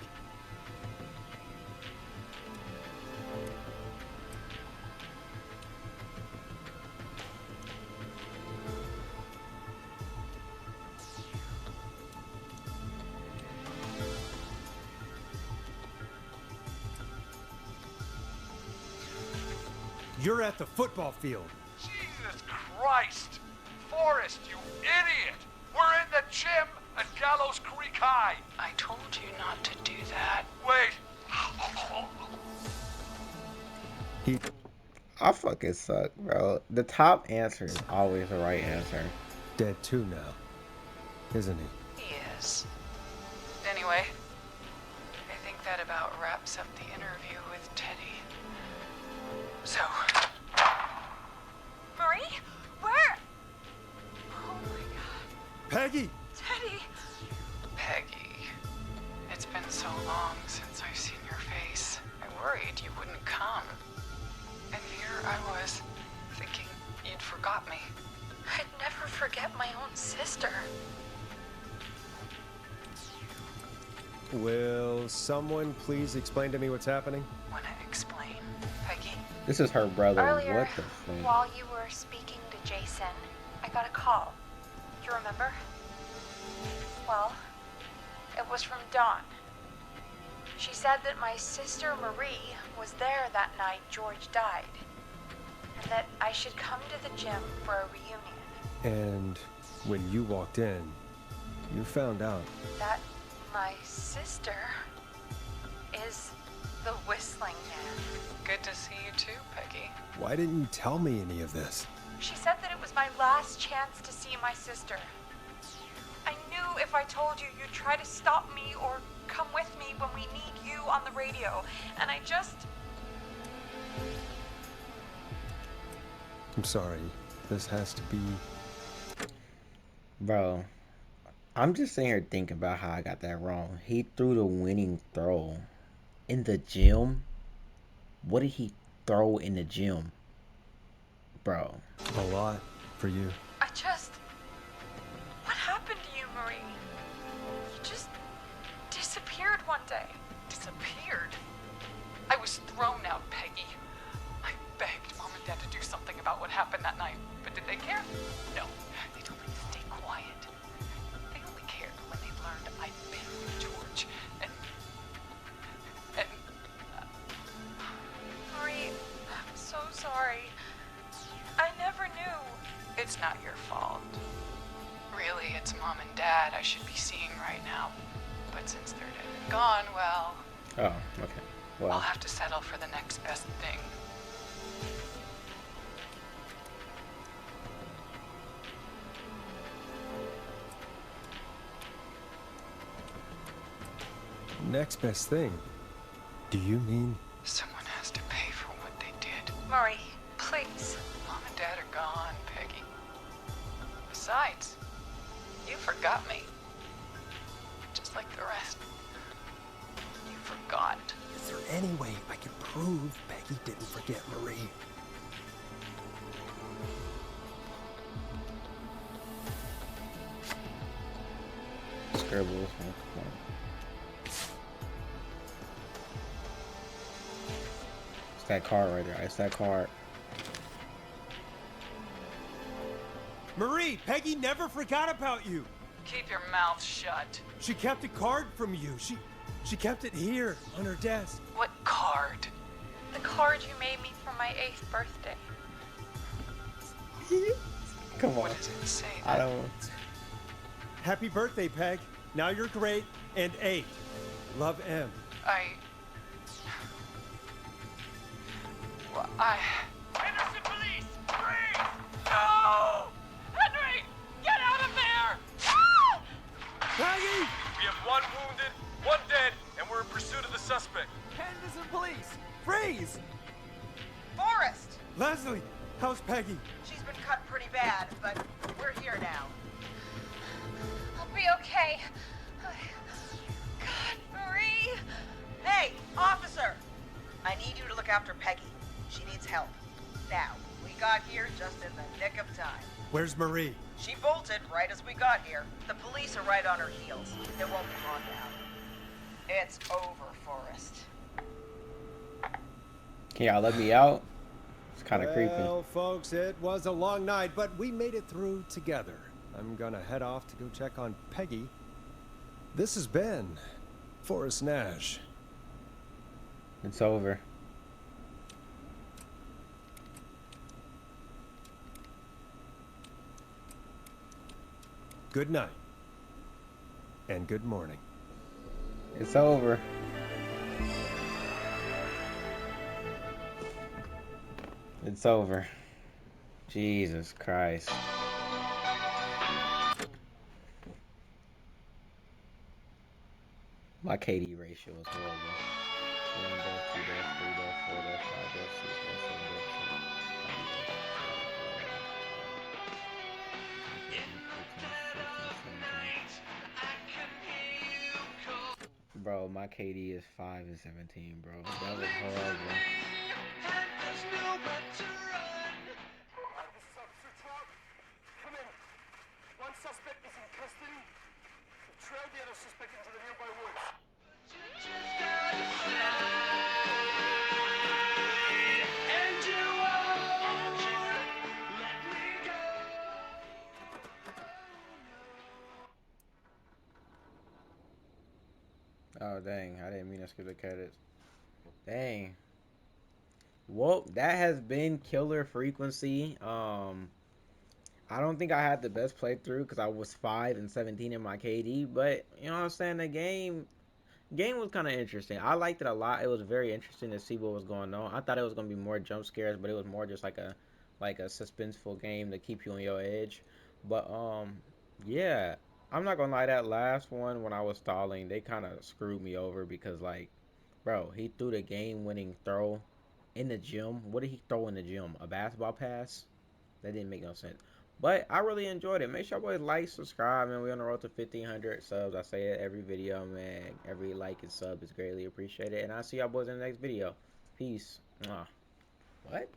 You're at the football field. Jesus Christ! Forrest, you idiot! We're in the gym at Gallows Creek High! I told you not to do that. Wait! I fucking suck, bro. The top answer is always the right answer. Dead too now, isn't he? He is. Anyway, think that about wraps up the interview with Teddy. So... Marie? Where? Oh my god. Peggy! Teddy! Peggy, it's been so long since I've seen your face. I worried you wouldn't come. And here I was, thinking you'd forgot me. I'd never forget my own sister. Will someone please explain to me what's happening? Wanna explain, Peggy? This is her brother. Earlier, What the fuck? while you were speaking to Jason, I got a call. You remember? Well, it was from Dawn. She said that my sister Marie was there that night George died, and that I should come to the gym for a reunion. And when you walked in, you found out. That my sister is the Whistling Man. Good to see you too, Peggy. Why didn't you tell me any of this? She said that it was my last chance to see my sister. I knew if I told you, you'd try to stop me or come with me when we need you on the radio. And I just... I'm sorry. This has to be... Bro, I'm just sitting here thinking about how I got that wrong. He threw the winning throw in the gym. What did he throw in the gym? Bro. A lot for you. I just... What happened to you, Marie? You just disappeared one day. Disappeared? I was thrown out, Peggy. I begged Mom and Dad to do something about what happened that night, but did they care? No. They told me to stay quiet. They only cared when they learned I'd been with George. And Marie, I'm so sorry. I never knew. it's not your fault. Really, it's Mom and Dad I should be seeing right now. But since they're dead and gone, well... Oh, okay. Well, I'll have to settle for the next best thing. Next best thing? Do you mean... Someone has to pay for what they did. Marie, please. Mom and Dad are gone, Peggy. Besides, you forgot me. Just like the rest. You forgot. Is there any way I can prove Peggy didn't forget Marie? scribbles. It's that card right there. It's that card. Marie, Peggy never forgot about you. Keep your mouth shut. She kept a card from you. She kept it here on her desk. What card? The card you made me for my 8th birthday. Come on. What does it say? I don't. Happy birthday, Peg. Now you're great and 8. Love, M. Henderson police! Freeze! No! Henry! Get out of there! Ah! Peggy! We have 1 wounded, 1 dead, and we're in pursuit of the suspect. Henderson police! Freeze! Forrest! Leslie, how's Peggy? She's been cut pretty bad, but we're here now. I'll be okay. God, Marie! Hey, officer! I need you to look after Peggy. She needs help. Now, we got here just in the nick of time. Where's Marie? She bolted right as we got here. The police are right on her heels. It won't be long now. It's over, Forrest. Can y'all let me out? It's kind of creepy. Well, folks, it was a long night, but we made it through together. I'm gonna head off to go check on Peggy. This has been Forrest Nash. It's over. Good night. And good morning. It's over. It's over. Jesus Christ. My KD ratio is horrible. 1 death, 2 death, 3 death, 4 death, 5 death, 6 death, 7 death, 8, bro, my KD is 5 and 17, bro. That was horrible. This is Officer Trout. Come in. One suspect is in custody. We've trailed the other suspect into the nearby woods. Oh, dang. I didn't mean to skip the credits. Dang. Well, that has been Killer Frequency. I don't think I had the best playthrough because I was 5 and 17 in my KD, but you know what I'm saying, the game was kind of interesting. I liked it a lot. It was very interesting to see what was going on. I thought it was going to be more jump scares, but it was more just like a suspenseful game to keep you on your edge. But yeah, I'm not going to lie, that last one when I was stalling, they kind of screwed me over because, like, bro, he threw the game-winning throw in the gym. What did he throw in the gym? A basketball pass? That didn't make no sense. But I really enjoyed it. Make sure boys like, subscribe, man. We're on the road to 1,500 subs. I say it every video, man. Every like and sub is greatly appreciated. And I'll see y'all boys in the next video. Peace. Mwah. What?